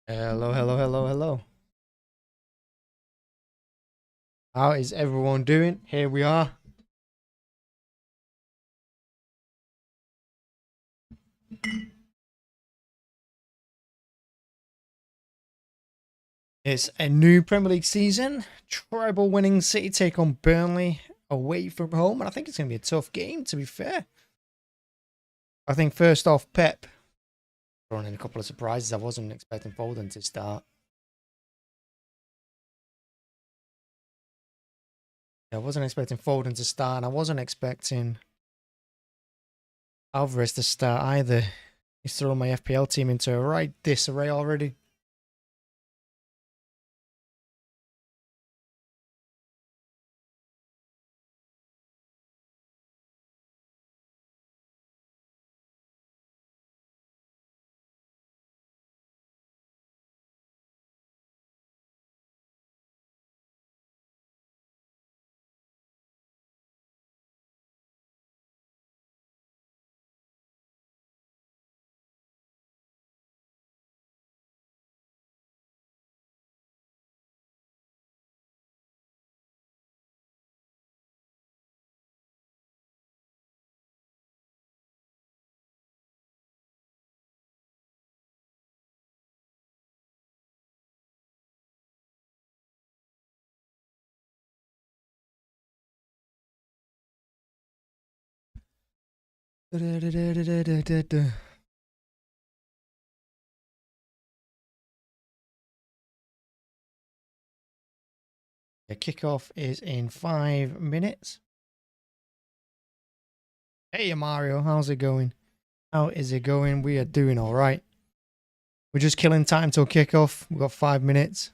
Hello, hello, hello, hello. How is everyone doing? Here we are. It's a new Premier League season. Treble winning City take on Burnley away from home. And I think it's going to be a tough game, to be fair. I think first off, Pep throwing in a couple of surprises. I wasn't expecting Foden to start. I wasn't expecting Foden to start. And I wasn't expecting Alvarez to start either. He's throwing my FPL team into a right disarray already. The kickoff is in 5 minutes. Hey Mario, how's it going? How is it going? We are doing all right. We're just killing time till kickoff. We've got 5 minutes.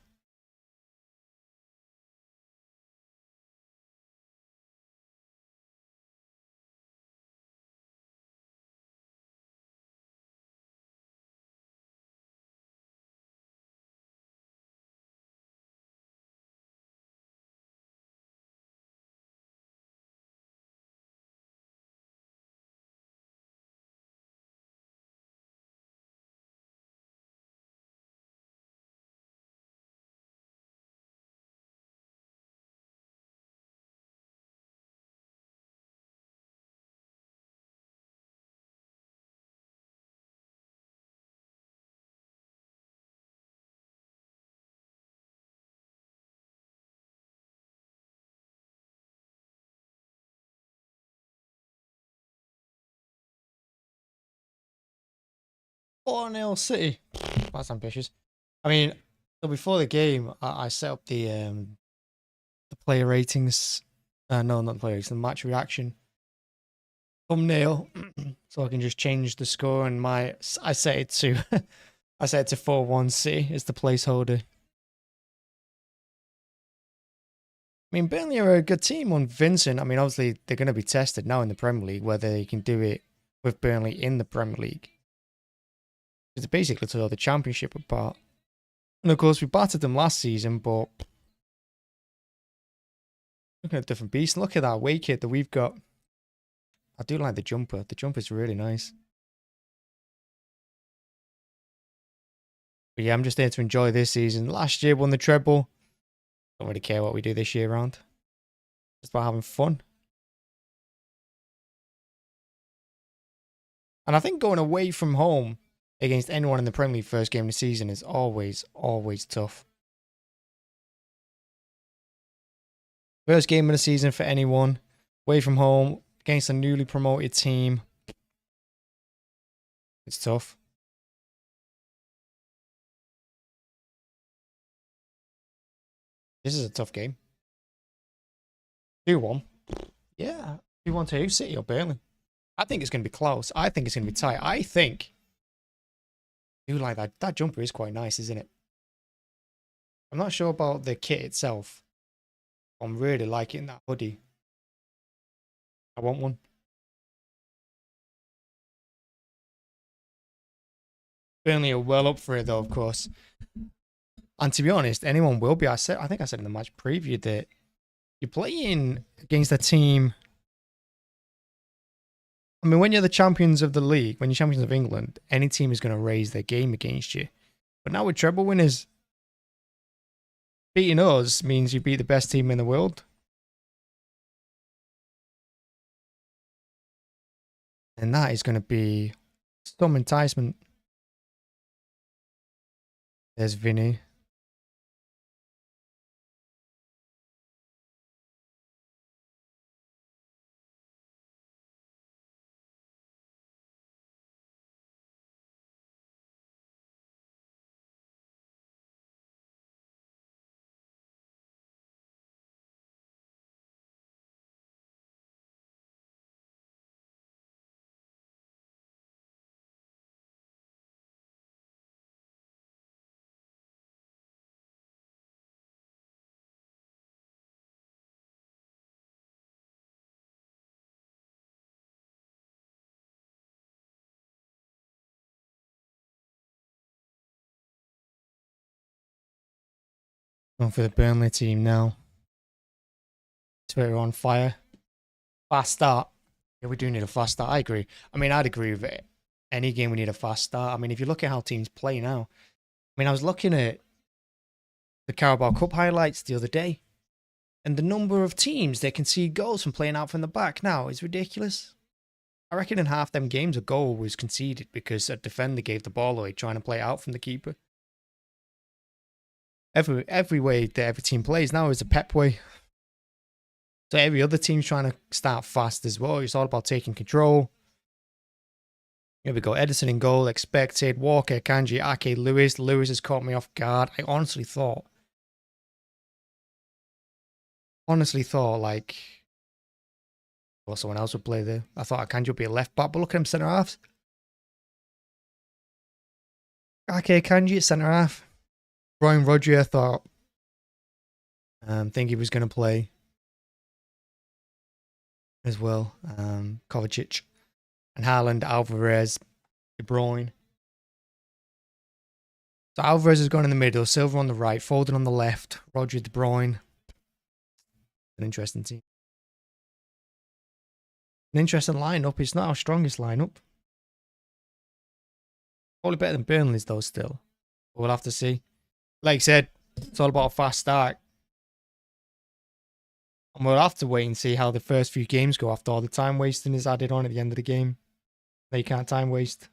Four 0 City. That's ambitious. I mean, so before the game, I set up the player ratings. No, not the player ratings. The match reaction thumbnail, so I can just change the score. And I set it to I set it to 4-1 City as the placeholder. I mean, Burnley are a good team on Vincent. I mean, obviously, they're going to be tested now in the Premier League, whether they can do it with Burnley in the Premier League. It's basically to the Championship apart. And of course, we battered them last season, but looking at a different beast. Look at that away kit that we've got. I do like the jumper. The jumper's really nice. But yeah, I'm just here to enjoy this season. Last year, won the treble. Don't really care what we do this year round. Just about having fun. And I think going away from home against anyone in the Premier League first game of the season is always, always tough. First game of the season for anyone. Away from home against a newly promoted team. It's tough. This is a tough game. 2-1. Yeah. 2-1 to who? City or Burnley? I think it's going to be close. I think it's going to be tight. I think. I do like that. That jumper is quite nice, isn't it? I'm not sure about the kit itself. I'm really liking that hoodie. I want one. Burnley are well up for it, though, of course. And to be honest, anyone will be. I think I said in the match preview that you're playing against a team. I mean, when you're the champions of the league, when you're champions of England, any team is going to raise their game against you. But now we're treble winners. Beating us means you beat the best team in the world. And that is going to be some enticement. There's Vinny. Going for the Burnley team now. Twitter on fire. Fast start. Yeah, we do need a fast start. I agree. I mean, I'd agree with it. Any game we need a fast start. I mean, if you look at how teams play now. I mean, I was looking at the Carabao Cup highlights the other day. And the number of teams that can see goals from playing out from the back now is ridiculous. I reckon in half them games a goal was conceded because a defender gave the ball away trying to play it out from the keeper. Every way that every team plays now is a Pep way. So every other team's trying to start fast as well. It's all about taking control. Here we go. Edison in goal, expected. Walker, Kanji, Ake, Lewis. Lewis has caught me off guard. I honestly thought like, well, someone else would play there. I thought Kanji would be a left back, but look at him centre half. Ake, Kanji at centre half. Brian Rodri, I thought. Think he was going to play as well. Kovacic and Haaland, Alvarez, De Bruyne. So Alvarez has gone in the middle, Silva on the right, Foden on the left, Rodri, De Bruyne. An interesting team. An interesting lineup. It's not our strongest lineup. Probably better than Burnley's though still. But we'll have to see. Like I said, it's all about a fast start. And we'll have to wait and see how the first few games go after all the time wasting is added on at the end of the game. No, you can't time waste.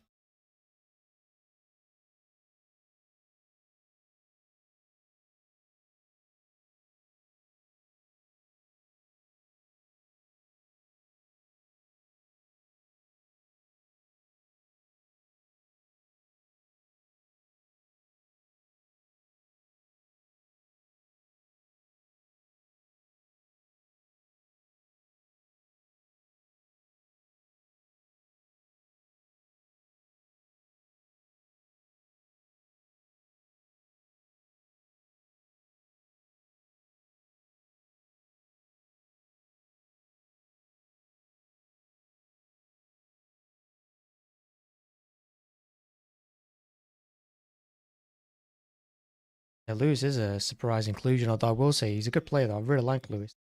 Yeah, Lewis is a surprise inclusion, although I will say he's a good player though. I really like Lewis.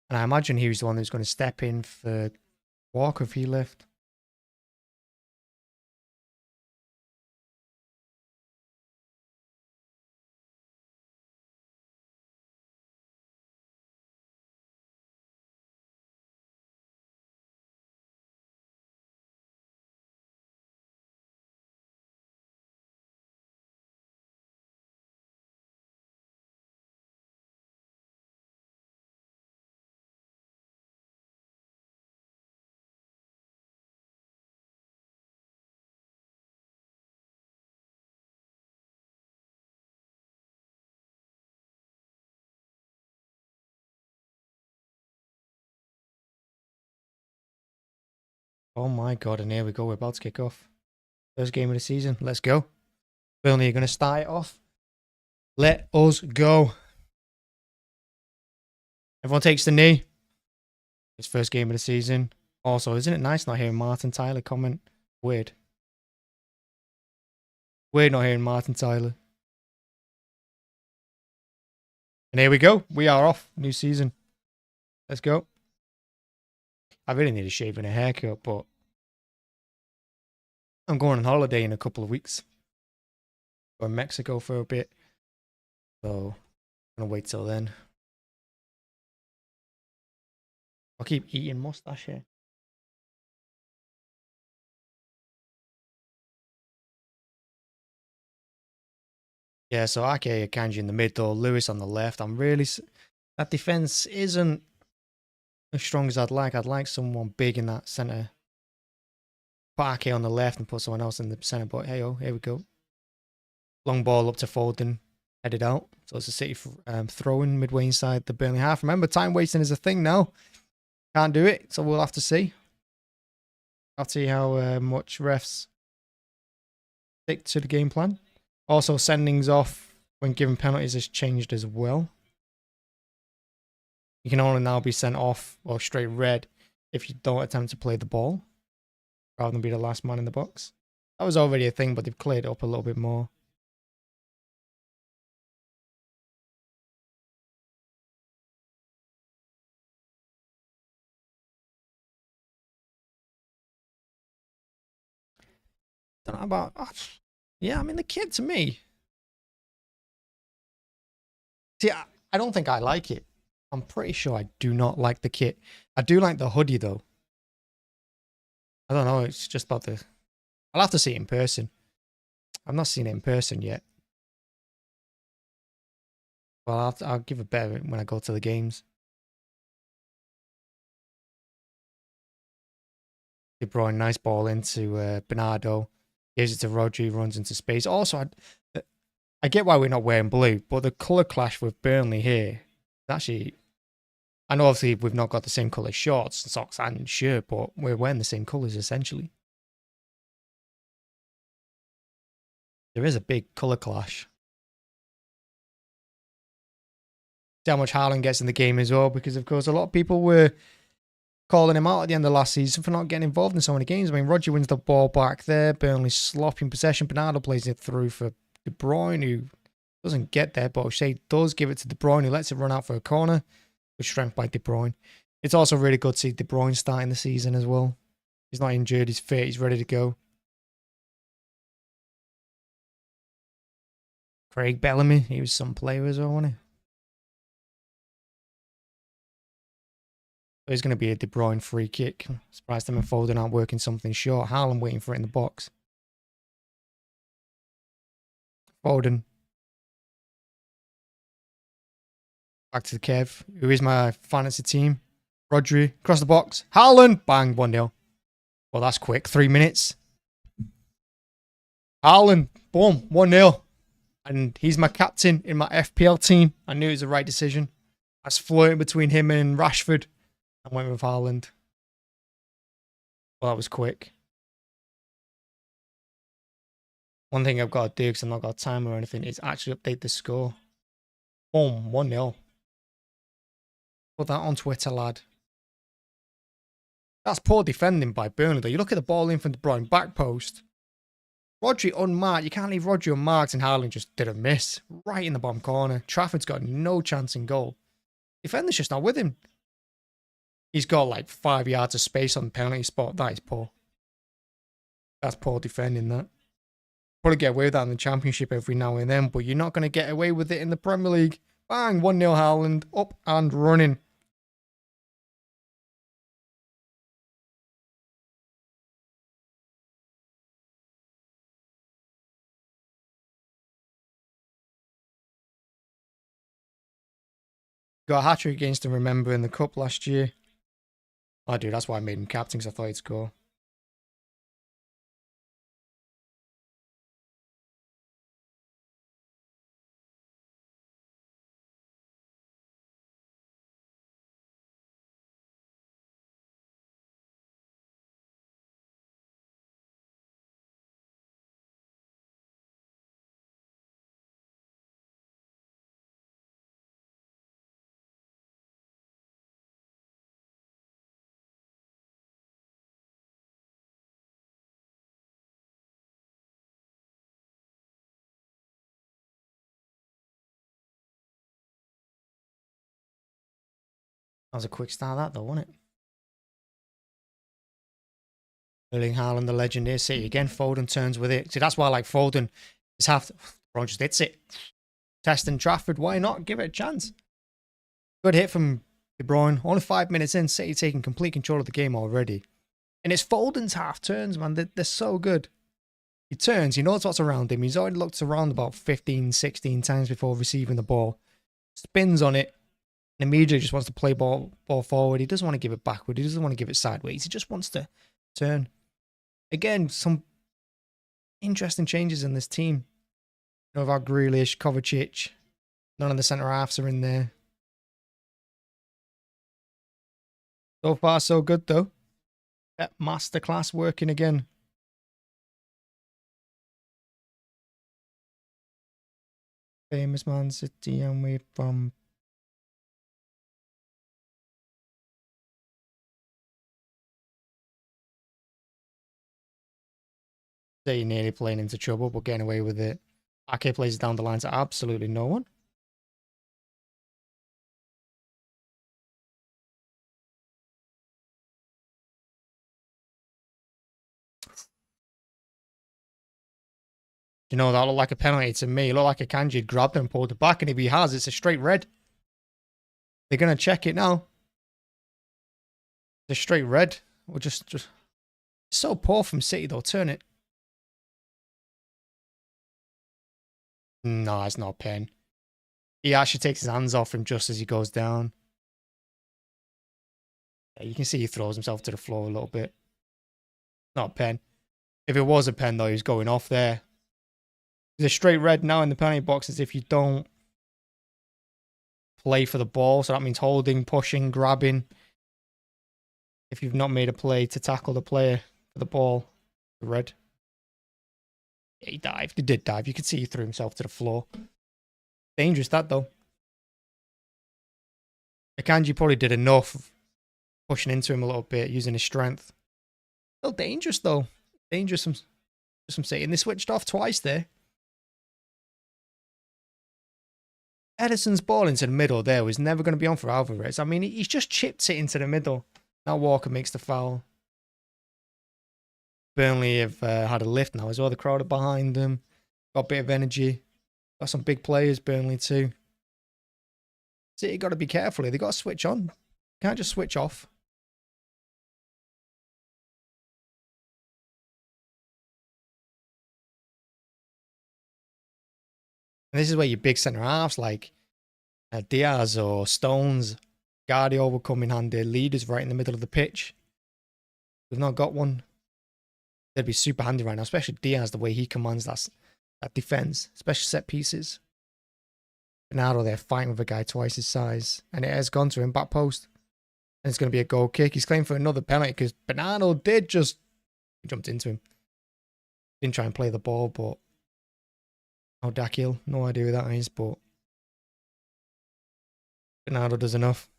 And I imagine he was the one who's going to step in for Walker if he left. Oh my god, and here we go. We're about to kick off. First game of the season. Let's go. Burnley are going to start it off. Let us go. Everyone takes the knee. It's first game of the season. Also, isn't it nice not hearing Martin Tyler comment? Weird. Weird not hearing Martin Tyler. And here we go. We are off. New season. Let's go. I really need a shave and a haircut, but I'm going on holiday in a couple of weeks. Go in Mexico for a bit. So I'm gonna wait till then. I'll keep eating mustache here. Yeah, so Ake Akanji in the middle, Lewis on the left. That defense isn't as strong as I'd like. I'd like someone big in that center. Put Ake on the left and put someone else in the center. But hey, oh, here we go. Long ball up to Foden, headed out. So it's a City throwing midway inside the Burnley half. Remember, time wasting is a thing now. Can't do it, so we'll have to see. I'll see how much refs stick to the game plan. Also, sendings off when given penalties has changed as well. You can only now be sent off or straight red if you don't attempt to play the ball, rather than be the last man in the box. That was already a thing, but they've cleared it up a little bit more. Don't know about... Yeah, I mean, the kit to me... See, I don't think I like it. I'm pretty sure I do not like the kit. I do like the hoodie, though. I don't know, it's just about the... I'll have to see it in person. I've not seen it in person yet. Well, I'll give it better when I go to the games. De Bruyne, nice ball into Bernardo. Gives it to Rodri, runs into space. Also, I get why we're not wearing blue, but the colour clash with Burnley here, actually... I know obviously we've not got the same colour shorts, socks and shirt, but we're wearing the same colours essentially. There is a big colour clash. See how much Haaland gets in the game as well, because of course a lot of people were calling him out at the end of last season for not getting involved in so many games. I mean, Rodri wins the ball back there, Burnley slopping possession, Bernardo plays it through for De Bruyne, who doesn't get there, but O'Shea does give it to De Bruyne, who lets it run out for a corner. With strength by De Bruyne. It's also really good to see De Bruyne starting the season as well. He's not injured, he's fit, he's ready to go. Craig Bellamy, he was some player as well, wasn't he? So he's going to be a De Bruyne free kick. Surprised him and Foden aren't working something short. Haaland waiting for it in the box. Foden. Back to the Kev, who is my fantasy team. Rodri, across the box. Haaland, bang, 1-0. Well, that's quick. 3 minutes. Haaland, boom, 1-0. And he's my captain in my FPL team. I knew it was the right decision. I was floating between him and Rashford. I went with Haaland. Well, that was quick. One thing I've got to do, because I've not got time or anything, is actually update the score. Boom, 1-0. Put that on Twitter, lad. That's poor defending by Burnley, though. You look at the ball in from De Bruyne, back post. Rodri unmarked. You can't leave Rodri unmarked, and Haaland just did a miss. Right in the bottom corner. Trafford's got no chance in goal. Defender's just not with him. He's got like 5 yards of space on the penalty spot. That is poor. That's poor defending, that. Probably get away with that in the Championship every now and then, but you're not going to get away with it in the Premier League. Bang, 1-0 Haaland, up and running. Got a hat-trick against him, remember, in the Cup last year. Oh, dude, that's why I made him captain, because I thought he'd score. That was a quick start, that, though, wasn't it? Erling Haaland, the legend here. See, again, Foden turns with it. See, that's why I like Foden. It's half Bro just hits it. Testing Trafford, why not? Give it a chance. Good hit from De Bruyne. Only 5 minutes in, City taking complete control of the game already. And it's Foden's half turns, man. They're so good. He turns, he knows what's around him. He's already looked around about 15, 16 times before receiving the ball. Spins on it. And immediately just wants to play ball forward. He doesn't want to give it backward. He doesn't want to give it sideways. He just wants to turn. Again, some interesting changes in this team. You know, without Grealish, Kovacic. None of the centre halves are in there. So far, so good, though. That masterclass working again. Famous Man City, and we're from... They nearly playing into trouble, but getting away with it. Ake plays down the line to absolutely no one. You know, that looked like a penalty to me. It looked like a Kanji grabbed him and pulled it back, and if he has, it's a straight red. They're going to check it now. It's a straight red. Or just so poor from City, though. Turn it. No, it's not a pen. He actually takes his hands off him just as he goes down. Yeah, you can see he throws himself to the floor a little bit. Not a pen. If it was a pen, though, he's going off there. There's a straight red now in the penalty box as if you don't play for the ball. So that means holding, pushing, grabbing. If you've not made a play to tackle the player for the ball, the red. Yeah, he dived. He did dive. You could see he threw himself to the floor. Dangerous, that, though. Akanji probably did enough pushing into him a little bit, using his strength. Still dangerous, though. Dangerous from City. And they switched off twice there. Edison's ball into the middle there was never going to be on for Alvarez. I mean, he's just chipped it into the middle. Now Walker makes the foul. Burnley have had a lift now as well. The crowd are behind them. Got a bit of energy. Got some big players, Burnley too. City got to be careful here. They got to switch on. Can't just switch off. And this is where your big centre halves like Diaz or Stones, Guardiola will come in handy. Leaders right in the middle of the pitch. We've not got one. They'd be super handy right now, especially Diaz, the way he commands that defense, especially set pieces. Bernardo there fighting with a guy twice his size, and it has gone to him, back post. And it's going to be a goal kick. He's claimed for another penalty because Bernardo did just jumped into him. Didn't try and play the ball, but oh, Dakil, no idea who that is, but Bernardo does enough.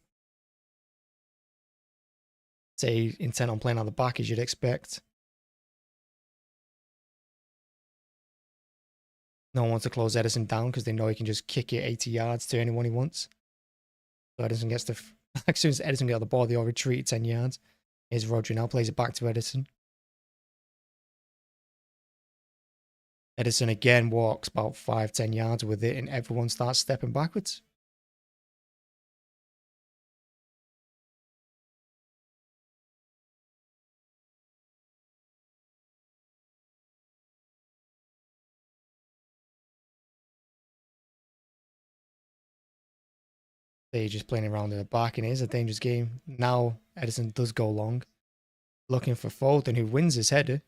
Say intent on playing out the back as you'd expect. No one wants to close Edison down because they know he can just kick it 80 yards to anyone he wants. So Edison gets the... as soon as Edison got the ball, they all retreat 10 yards. Here's Rodri now, plays it back to Edison. Edison again walks about 5-10 yards with it, and everyone starts stepping backwards. They're just playing around in the back, and it is a dangerous game. Now Edison does go long, looking for Foden, who wins his header.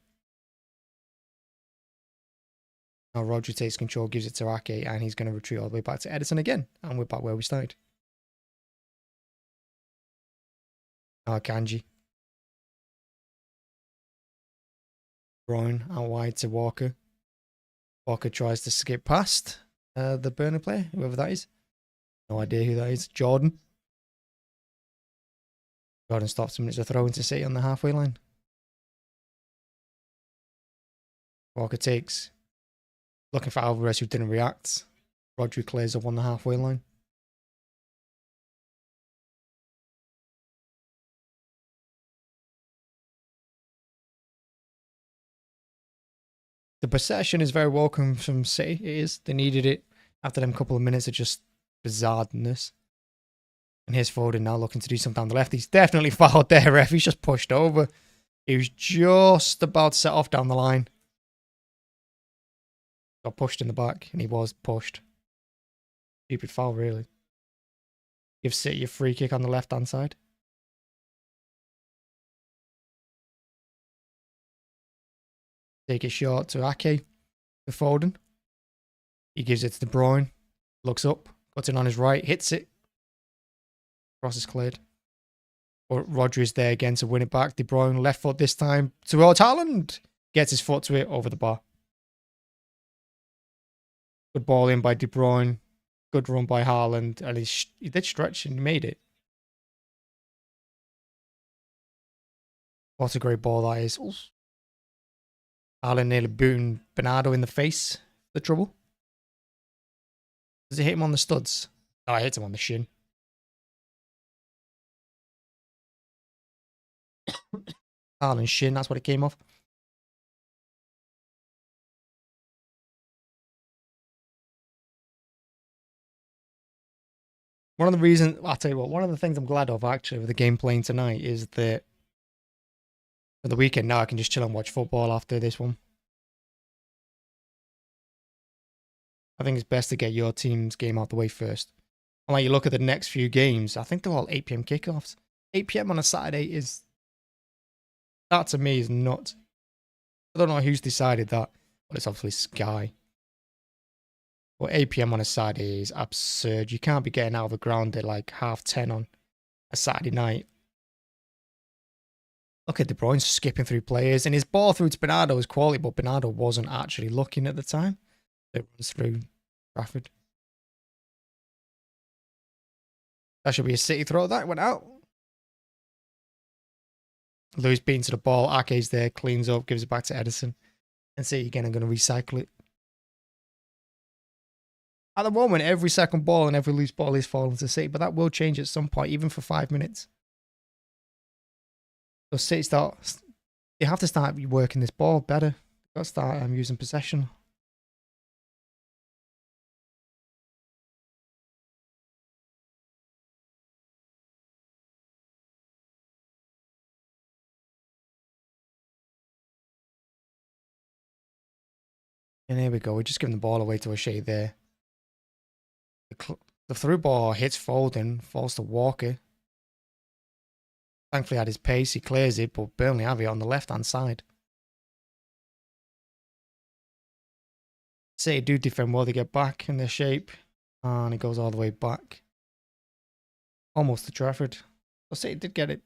Now Rodri takes control, gives it to Ake, and he's going to retreat all the way back to Edison again. And we're back where we started. Now Kanji. Bruyne out wide to Walker. Walker tries to skip past the Burnley player, whoever that is. No idea who that is. Jordan. Jordan stops him. It's a throw into City on the halfway line. Walker takes. Looking for Alvarez, who didn't react. Rodri clears up on the halfway line. The possession is very welcome from City. It is. They needed it after them couple of minutes of just bizarreness. And here's Foden now looking to do something down the left. He's definitely fouled there, ref. He's just pushed over. He was just about to set off down the line. Got pushed in the back, and he was pushed. Stupid foul, really. Give City a free kick on the left-hand side. Take it short to Ake. To Foden. He gives it to De Bruyne. Looks up. Cuts in on his right. Hits it. Cross is cleared. Rodri is there again to win it back. De Bruyne left foot this time towards Haaland. Gets his foot to it over the bar. Good ball in by De Bruyne. Good run by Haaland. And he did stretch and he made it. What a great ball that is. Oof. Haaland nearly booting Bernardo in the face. The trouble. Does he hit him on the studs? Oh, I hit him on the shin. Haaland's shin, that's what it came off. One of the reasons, I'll tell you what, one of the things I'm glad of actually with the game playing tonight is that for the weekend now I can just chill and watch football after this one. I think it's best to get your team's game out the way first. And like you look at the next few games, I think they're all 8 p.m. kickoffs. 8 p.m. on a Saturday is, that to me is nuts. I don't know who's decided that, but it's obviously Sky. But 8 p.m. on a Saturday is absurd. You can't be getting out of the ground at like 10:30 on a Saturday night. Look at De Bruyne skipping through players, and his ball through to Bernardo is quality, but Bernardo wasn't actually looking at the time. It runs through Trafford. That should be a City throw. That went out. Lewis beating to the ball. Ake's there, cleans up, gives it back to Edison. And City again are going to recycle it. At the moment, every second ball and every loose ball is falling to City, but that will change at some point, even for 5 minutes. So City they have to start working this ball better. They've got to start using possession. And here we go. We're just giving the ball away to O'Shea there. The through ball hits Foden, falls to Walker. Thankfully, at his pace, he clears it, but Burnley have it on the left-hand side. City do defend well. They get back in their shape, and it goes all the way back. Almost to Trafford. So City did get it.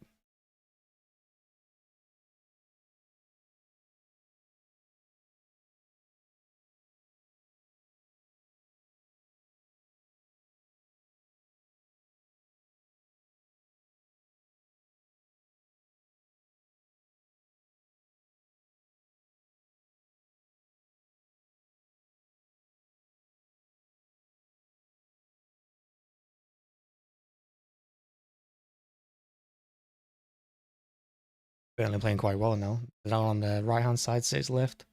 Burnley playing quite well now. They're down on the right-hand side, City's left.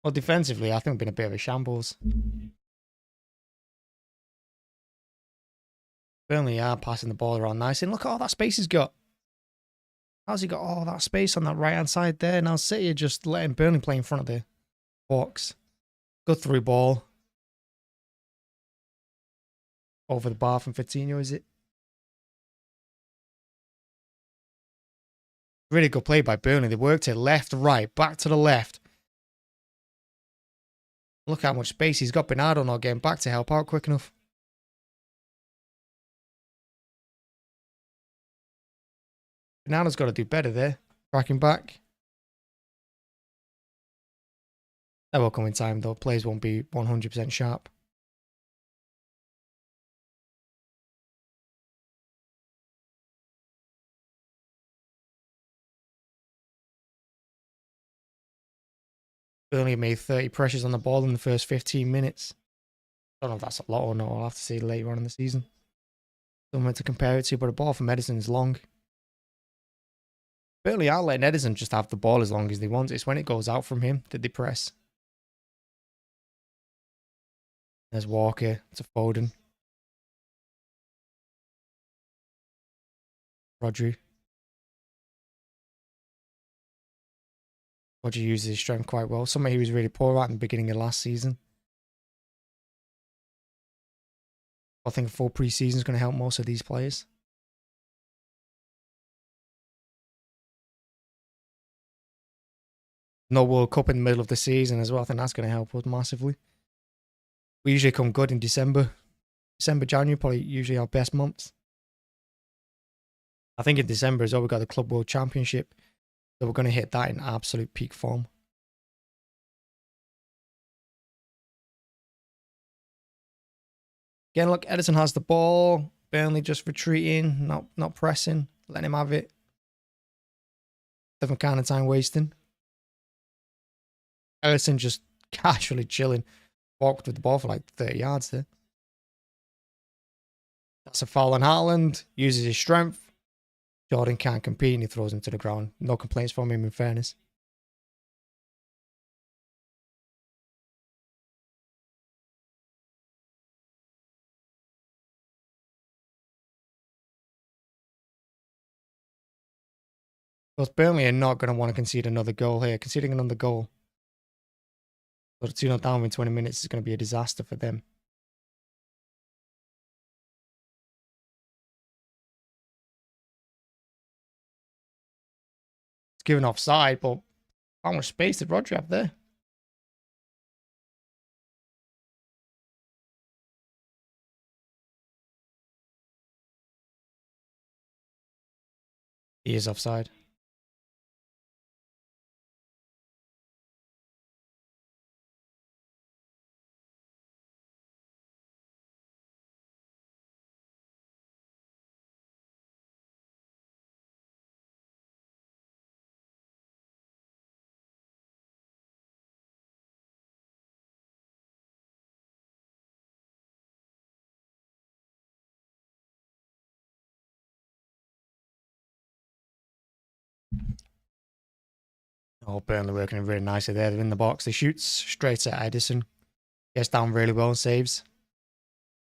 Well, defensively, I think we've been a bit of a shambles. Burnley are passing the ball around nice. And look at all that space he's got. How's he got all that space on that right-hand side there? Now City are just letting Burnley play in front of the box. Good through ball. Over the bar from Coutinho, is it? Really good play by Burnley. They worked it left, right, back to the left. Look how much space he's got. Bernardo not getting back to help out quick enough. Bernardo's got to do better there. Tracking back. That will come in time though. Players won't be 100% sharp. Burnley made 30 pressures on the ball in the first 15 minutes. I don't know if that's a lot or not. I'll have to see later on in the season. Somewhere to compare it to, but a ball from Edison is long. Burnley are letting Edison just have the ball as long as they want. It's when it goes out from him that they press. There's Walker to Foden. Rodri. Rodri uses his strength quite well. Something he was really poor at in the beginning of last season. I think a full pre-season is going to help most of these players. No World Cup in the middle of the season as well. I think that's going to help us massively. We usually come good in December. December, January, probably usually our best months. I think in December as well, we've got the Club World Championship. So we're going to hit that in absolute peak form. Again, look, Edison has the ball. Burnley just retreating, not pressing, letting him have it. Different kind of time wasting. Edison just casually chilling. Walked with the ball for like 30 yards there. That's a foul on Haaland. Uses his strength. Jordan can't compete and he throws him to the ground. No complaints from him in fairness. Because Burnley are not going to want to concede another goal here. Conceding another goal. But 2-0 down in 20 minutes is going to be a disaster for them. It's given offside, but how much space did Rodri have there? He is offside. Oh, Burnley working really nicely there. They're in the box. They shoots straight at Edison. Gets down really well and saves.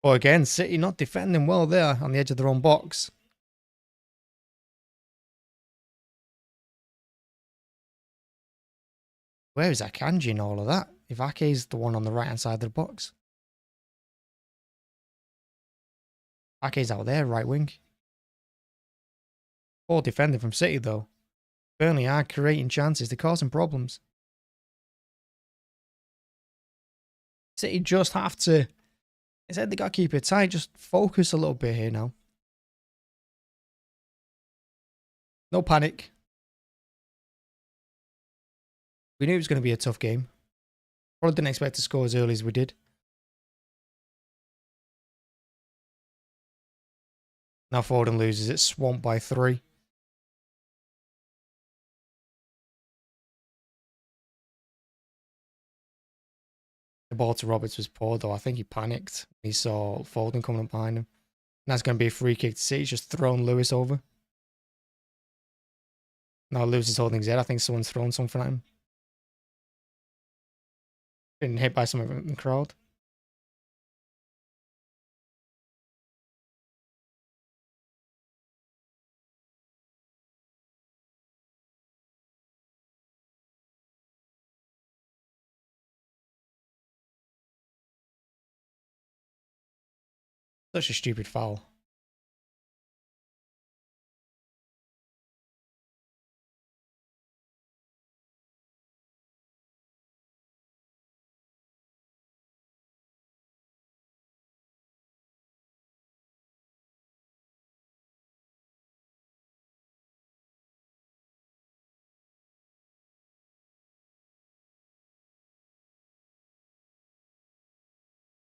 But again, City not defending well there on the edge of their own box. Where is Akanji in all of that? If Ake's the one on the right-hand side of the box. Ake's out there, right wing. Poor defending from City, though. Burnley are creating chances. They're causing problems. City just have to... Instead, they got to keep it tight. Just focus a little bit here now. No panic. We knew it was going to be a tough game. Probably didn't expect to score as early as we did. Now Foden loses it. Swamped by 3. The ball to Roberts was poor, though. I think he panicked. He saw Foden coming up behind him. And that's going to be a free kick to see. He's just thrown Lewis over. Now Lewis is holding his head. I think someone's thrown something at him. Getting hit by someone in the crowd. Such a stupid foul.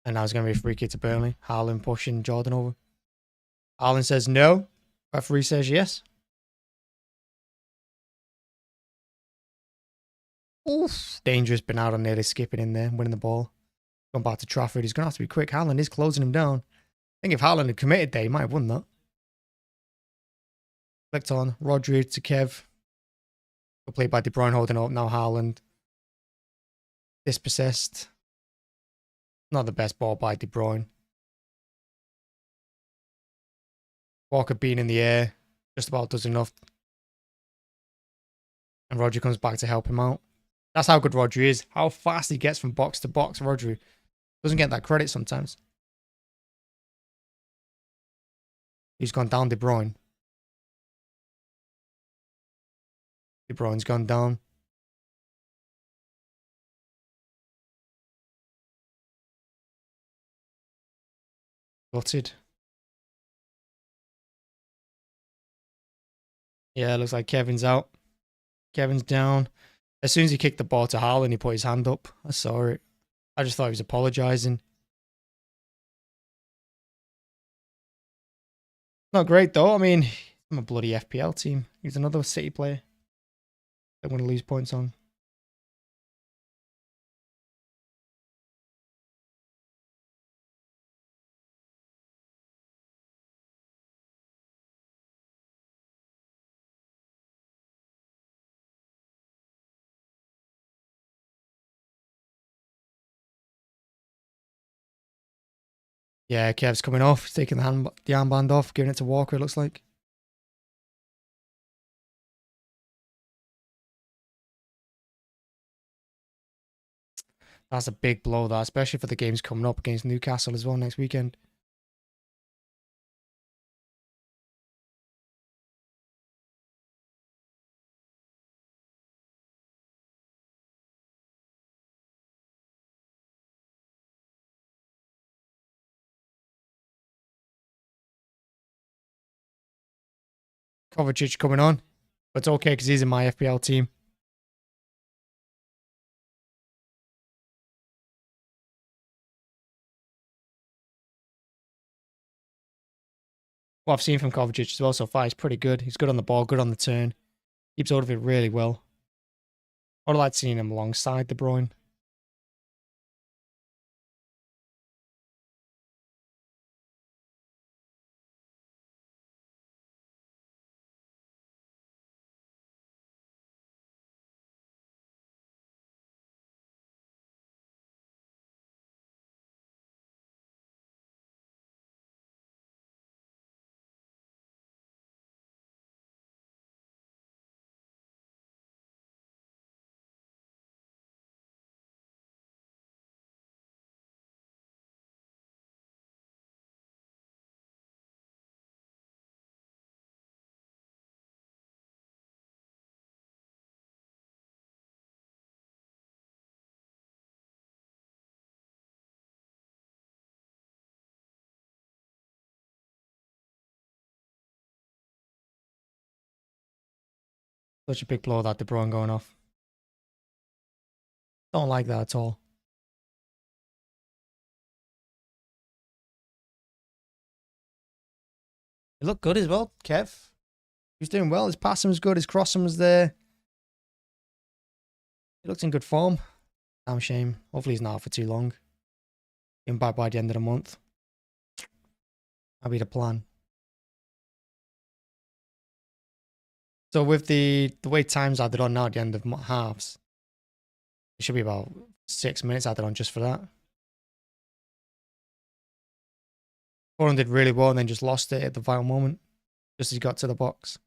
And now it's going to be a free kick to Burnley. Haaland pushing Jordan over. Haaland says no. Referee says yes. Oof. Dangerous. Bernardo nearly skipping in there, winning the ball. Going back to Trafford. He's going to have to be quick. Haaland is closing him down. I think if Haaland had committed there, he might have won that. Clicked on. Rodri to Kev. Played by De Bruyne holding up. Now Haaland. Dispossessed. Not the best ball by De Bruyne. Walker being in the air. Just about does enough. And Rodri comes back to help him out. That's how good Rodri is. How fast he gets from box to box. Rodri doesn't get that credit sometimes. He's gone down, De Bruyne. De Bruyne's gone down. Gutted. Yeah, looks like Kevin's out. Kevin's down. As soon as he kicked the ball to Haaland, he put his hand up. I saw it. I just thought he was apologising. Not great though. I mean, I'm a bloody FPL team. He's another City player. I'm going to lose points on. Yeah, Kev's coming off. He's taking the armband off, giving it to Walker, it looks like. That's a big blow, that, especially for the games coming up against Newcastle as well next weekend. Kovacic coming on. But it's okay because he's in my FPL team. What I've seen from Kovacic as well so far, he's pretty good. He's good on the ball, good on the turn. Keeps hold of it really well. I would like seeing him alongside De Bruyne. Such a big blow that De Bruyne going off. Don't like that at all. He looked good as well, Kev. He was doing well. His passing was good. His crossing was there. He looked in good form. Damn shame. Hopefully he's not out for too long. Get him back by the end of the month. That'll be the plan. So with the way time's added on now at the end of halves, it should be about 6 minutes added on just for that. Foreign did really well and then just lost it at the vital moment, just as he got to the box.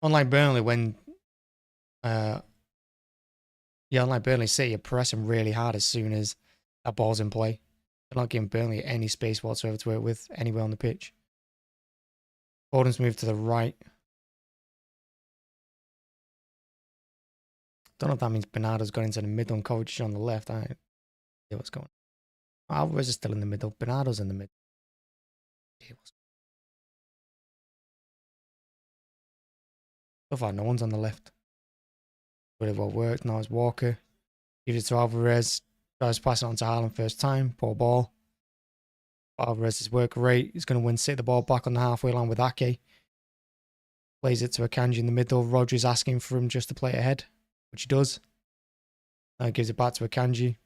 Unlike Burnley, unlike Burnley City, are pressing really hard as soon as that ball's in play. They're not giving Burnley any space whatsoever to work with anywhere on the pitch. Foden's moved to the right. Don't know if that means Bernardo's gone into the middle and Kovacic on the left. I don't know what's going on. Alvarez is still in the middle. Bernardo's in the middle. So far, no one's on the left. Really well worked. Now it's Walker. Gives it to Alvarez. Tries to pass it on to Haaland first time. Poor ball. Alvarez's work rate. He's going to win. Sit the ball back on the halfway line with Ake. Plays it to Akanji in the middle. Rodri's asking for him just to play ahead, which he does. Now gives it back to Akanji.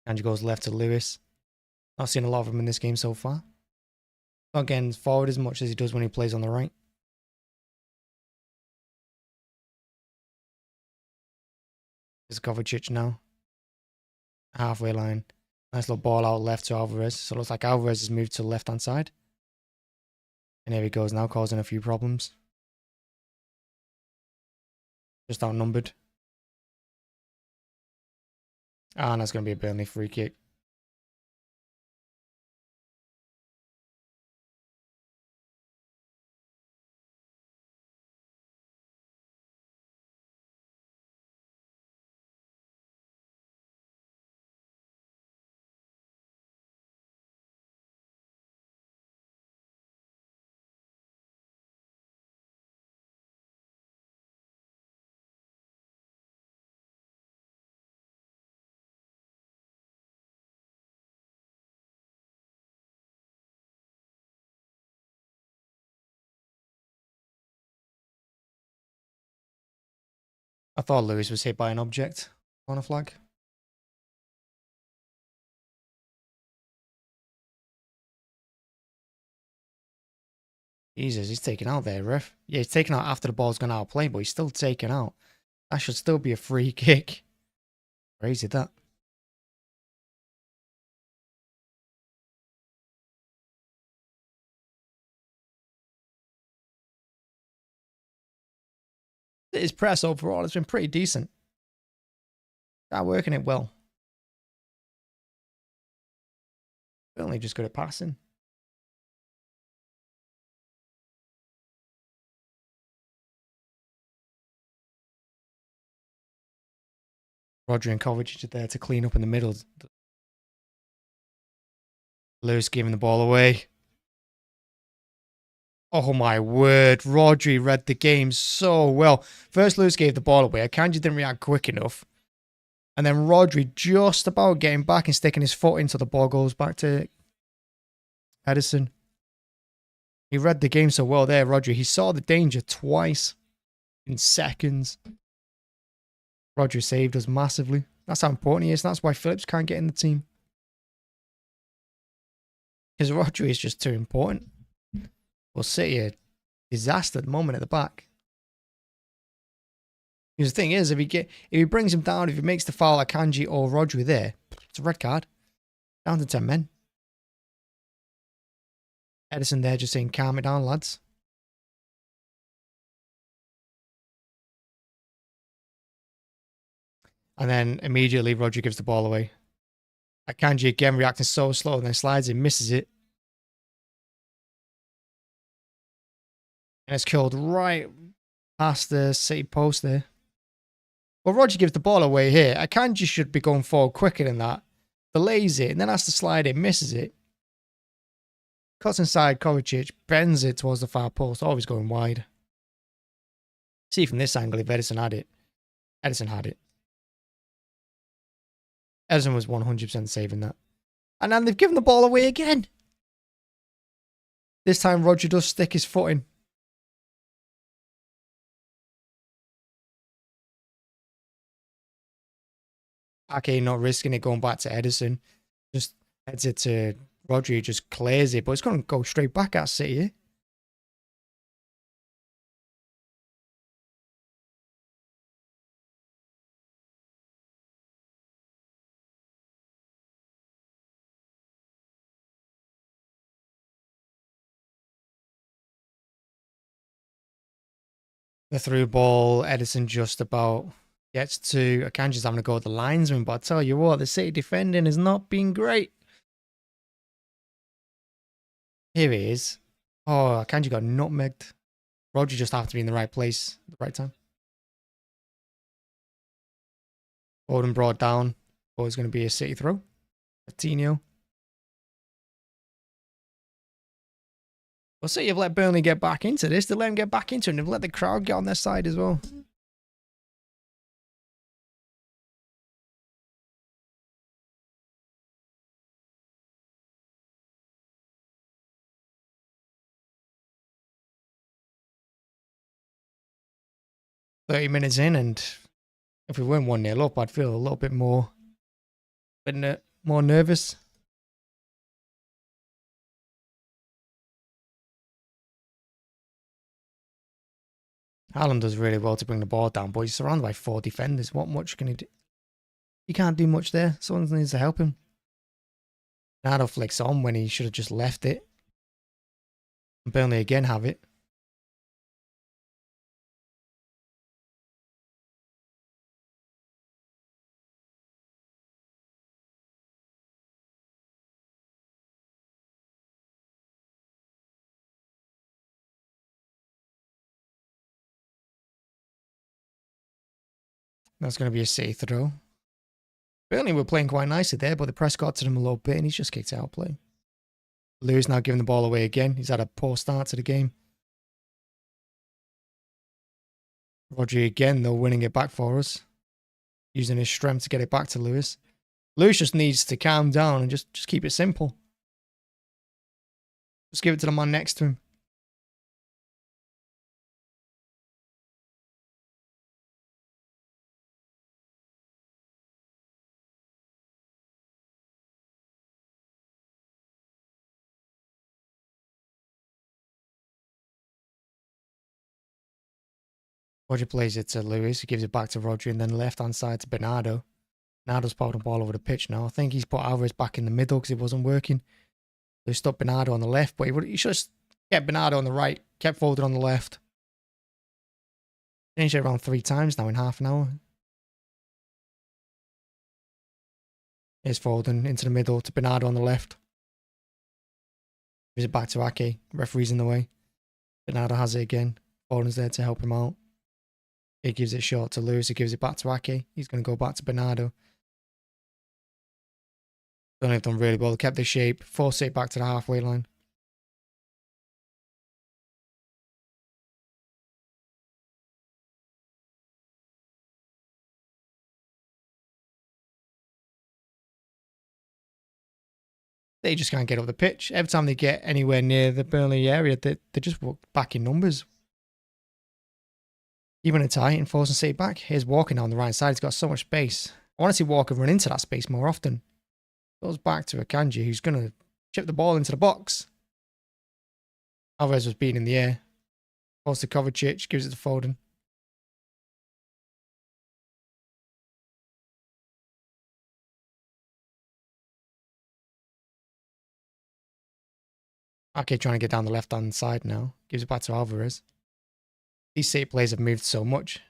Kanji goes left to Lewis. Not seen a lot of him in this game so far. Not getting forward as much as he does when he plays on the right. There's Kovacic now. Halfway line. Nice little ball out left to Alvarez. So it looks like Alvarez has moved to the left-hand side. And here he goes now, causing a few problems. Just outnumbered. And that's going to be a Burnley free kick. I thought Lewis was hit by an object on a flag. Jesus, he's taken out there, ref. Yeah, he's taken out after the ball's gone out of play, but he's still taken out. That should still be a free kick. Crazy that. His press overall has been pretty decent. They're working it well. Only just good at passing. Rodri and Kovacic are there to clean up in the middle. Lewis giving the ball away. Oh my word, Rodri read the game so well. First Lewis gave the ball away. Akanji didn't react quick enough. And then Rodri just about getting back and sticking his foot into the ball goes back to Edison. He read the game so well there, Rodri. He saw the danger twice in seconds. Rodri saved us massively. That's how important he is. That's why Phillips can't get in the team. Because Rodri is just too important. Well, City are disaster at the moment at the back. Because the thing is, if he brings him down, if he makes the foul like Kanji or Rodri there, it's a red card. Down to 10 men. Edison there just saying, calm it down, lads. And then immediately Rodri gives the ball away. Akanji again reacting so slow and then slides in, misses it. And it's killed right past the City post there. Well, Rodri gives the ball away here. Akanji should be going forward quicker than that. Delays it and then has to slide it, misses it. Cuts inside Kovacic, bends it towards the far post, always going wide. See from this angle if Edison had it. Edison had it. Edison was 100% saving that. And then they've given the ball away again. This time Rodri does stick his foot in. Ake not risking it going back to Edison. Just heads it to Rodri, just clears it. But it's going to go straight back at City. The through ball, Edison just about gets to Akanji's having to go at the linesman. But I tell you what, the City defending has not been great. Here he is. Oh, Akanji got nutmegged. Rodri just happened to be in the right place at the right time. Bowden brought down. Oh, it's going to be a City throw. Coutinho. Well, City have let Burnley get back into this. They let them get back into it and they've let the crowd get on their side as well. $30 minutes in, and if we win 1-0 up, I'd feel a little bit more. But more nervous. Haaland does really well to bring the ball down, but he's surrounded by 4 defenders. What much can he do? He can't do much there. Someone needs to help him. Bernardo flicks on when he should have just left it. And Burnley again have it. That's going to be a safe throw. Burnley were playing quite nicely there, but the press got to them a little bit and he's just kicked out play. Lewis now giving the ball away again. He's had a poor start to the game. Rodri again, though, winning it back for us. Using his strength to get it back to Lewis. Lewis just needs to calm down and just keep it simple. Just give it to the man next to him. Rodri plays it to Lewis. He gives it back to Rodri and then left-hand side to Bernardo. Bernardo's popped the ball over the pitch now. I think he's put Alvarez back in the middle because it wasn't working. They stopped Bernardo on the left, but he should have kept Bernardo on the right, kept Foden on the left. Changed it around 3 times now in half an hour. Here's Foden into the middle to Bernardo on the left. Gives it back to Ake. Referee's in the way. Bernardo has it again. Foden's there to help him out. He gives it short to Lewis. He gives it back to Ake. He's going to go back to Bernardo. Burnley have done really well. They kept the shape. Forced it back to the halfway line. They just can't get up the pitch. Every time they get anywhere near the Burnley area, they just walk back in numbers. Even a tie and forcing City back. Here's Walker now on the right side. He's got so much space. I want to see Walker run into that space more often. Goes back to Akanji, who's going to chip the ball into the box. Alvarez was beaten in the air. Falls to Kovacic, gives it to Foden. Ake trying to get down the left-hand side now. Gives it back to Alvarez. These City players have moved so much.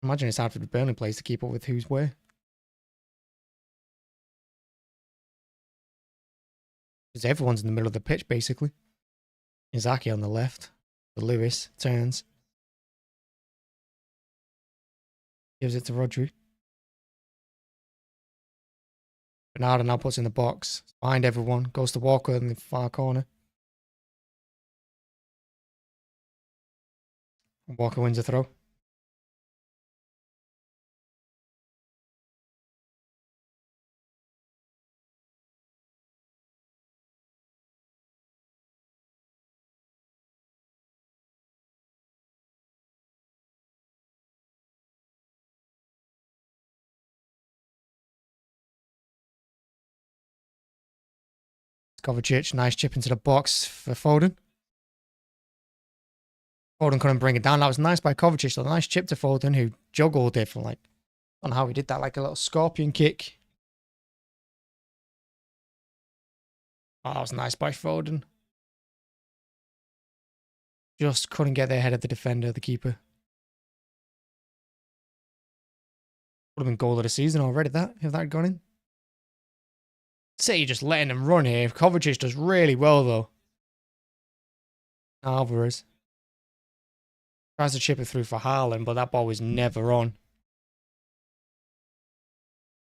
Imagine it's hard for the Burnley players to keep up with who's where. Because everyone's in the middle of the pitch, basically. Izaki on the left. The Lewis turns. Gives it to Rodri. Bernardo now puts in the box. Behind everyone. Goes to Walker in the far corner. Walker wins a throw. Kovacic, nice chip into the box for Foden. Foden couldn't bring it down. That was nice by Kovacic. So a nice chip to Foden, who juggled it for like, I don't know how he did that, like a little scorpion kick. Oh, that was nice by Foden. Just couldn't get there ahead of the defender, the keeper. Would have been goal of the season already, that, if that had gone in. City just letting them run here. Kovacic does really well, though. Alvarez tries to chip it through for Haaland, but that ball was never on.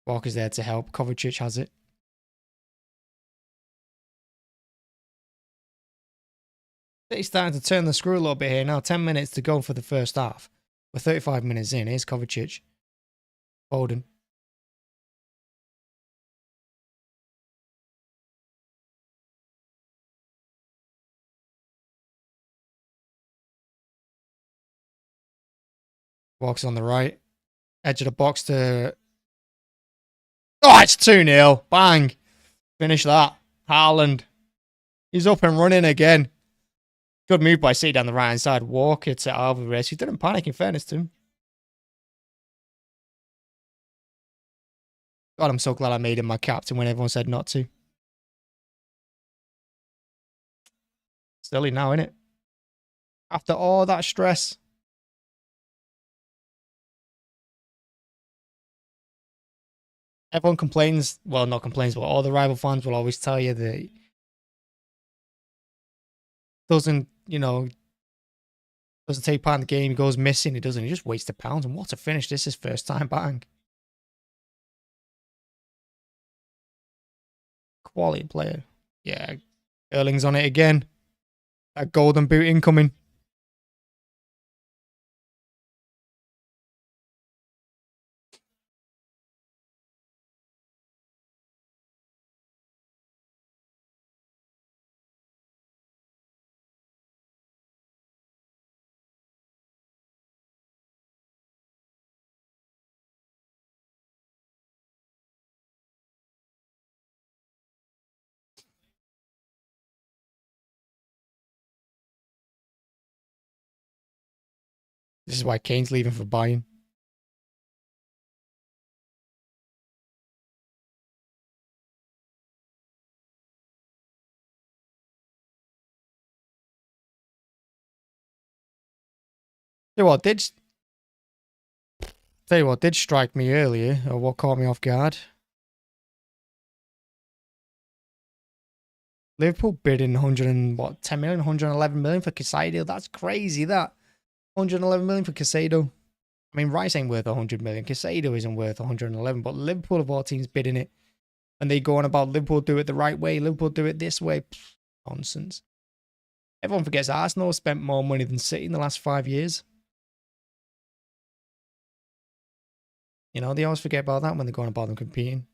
Walker's there to help. Kovacic has it. City's starting to turn the screw a little bit here now. 10 minutes to go for the first half. We're 35 minutes in. Here's Kovacic. Foden. Walks on the right. Edge of the box to Oh, it's 2-0. Bang. Finish that. Haaland. He's up and running again. Good move by City down the right hand side. Walker to Alvarez. He didn't panic, in fairness to him. God, I'm so glad I made him my captain when everyone said not to. Silly now, innit? After all that stress. Everyone complains. Well, not complains, but all the rival fans will always tell you that doesn't, doesn't take part in the game. He goes missing. He doesn't. He just wasted pounds. And what a finish. This is first time. Bang. Quality player. Yeah. Erling's on it again. That golden boot incoming. This is why Kane's leaving for Bayern. Tell you what did strike me earlier, or what caught me off guard. Liverpool bidding 10 million, 111 million for Casado. That's crazy, that. 111 million for Casado. I mean, Rice ain't worth 100 million. Casado isn't worth 111, but Liverpool of all teams bidding it. And they go on about Liverpool do it the right way, Liverpool do it this way. Pfft, nonsense. Everyone forgets Arsenal spent more money than City in the last 5 years. They always forget about that when they're going about them competing.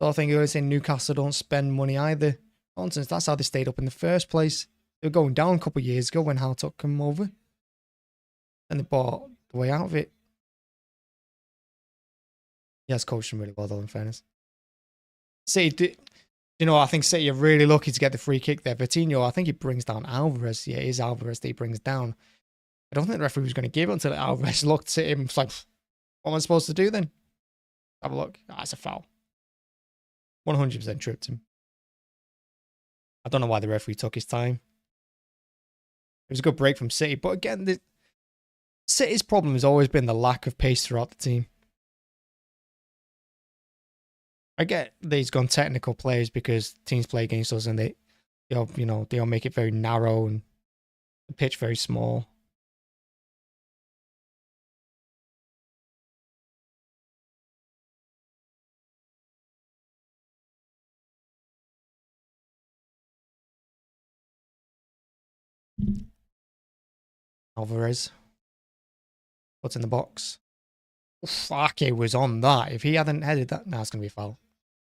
I think you're saying Newcastle don't spend money either. Nonsense. That's how they stayed up in the first place. They were going down a couple of years ago when Hal took them over. And they bought the way out of it. He has coached them really well, though, in fairness. City, I think City are really lucky to get the free kick there. Vitinho, I think he brings down Alvarez. Yeah, it is Alvarez that he brings down. I don't think the referee was going to give it until Alvarez looked at him. It's like, what am I supposed to do then? Have a look. That's a foul. 100% tripped him. I don't know why the referee took his time. It was a good break from City. But again, City's problem has always been the lack of pace throughout the team. I get these gone technical players because teams play against us and they all make it very narrow and the pitch very small. Alvarez. What's in the box? Ake was on that. If he hadn't headed that, it's going to be a foul.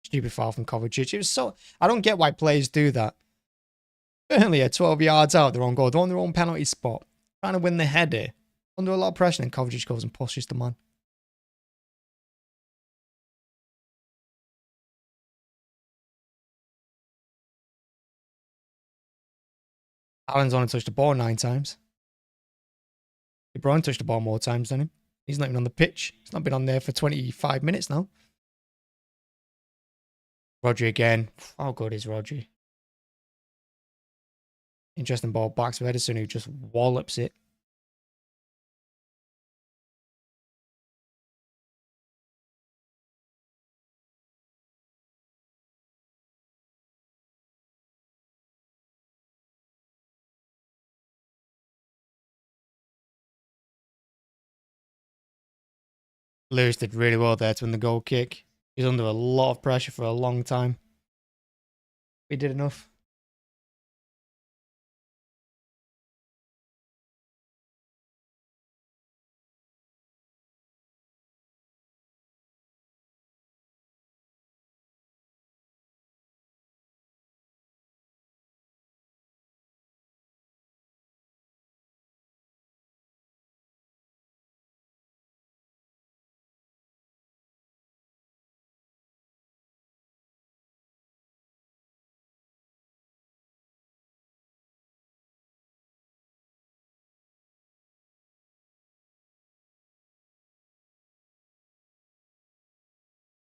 Stupid foul from Kovacic. It was so... I don't get why players do that. Burnley are 12 yards out, their own goal. They're on their own penalty spot. Trying to win the header. Under a lot of pressure, and Kovacic goes and pushes the man. Allen's only touched the ball 9 times. De Bruyne touched the ball more times than him. He's not even on the pitch. He's not been on there for 25 minutes now. Rodri again. How good is Rodri? Interesting ball. Backs of Edison, who just wallops it. Lewis did really well there to win the goal kick. He's under a lot of pressure for a long time. He did enough.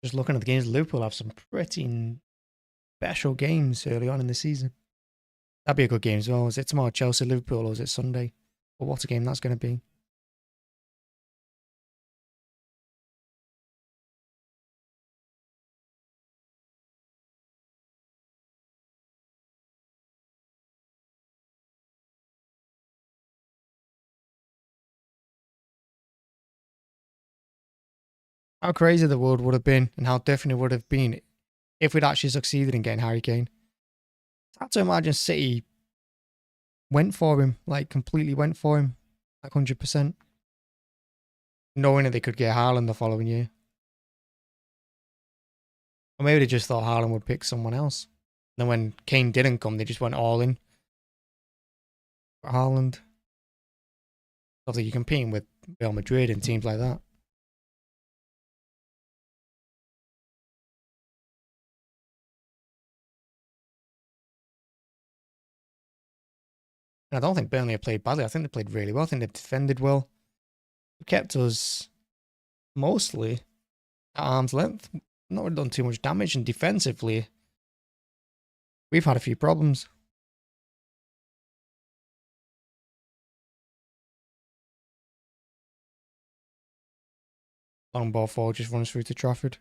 Just looking at the games, Liverpool have some pretty special games early on in the season. That'd be a good game as well. Is it tomorrow, Chelsea, Liverpool, or is it Sunday? But what a game that's going to be. How crazy the world would have been and how different it would have been if we'd actually succeeded in getting Harry Kane. It's hard to imagine City went for him, like completely went for him, like 100%, knowing that they could get Haaland the following year. Or maybe they just thought Haaland would pick someone else. And then when Kane didn't come, they just went all in for Haaland. Obviously, you're competing with Real Madrid and teams like that. And I don't think Burnley have played badly. I think they played really well. I think they've defended well. They kept us mostly at arm's length. Not really done too much damage, and defensively, we've had a few problems. Long ball forward just runs through to Trafford.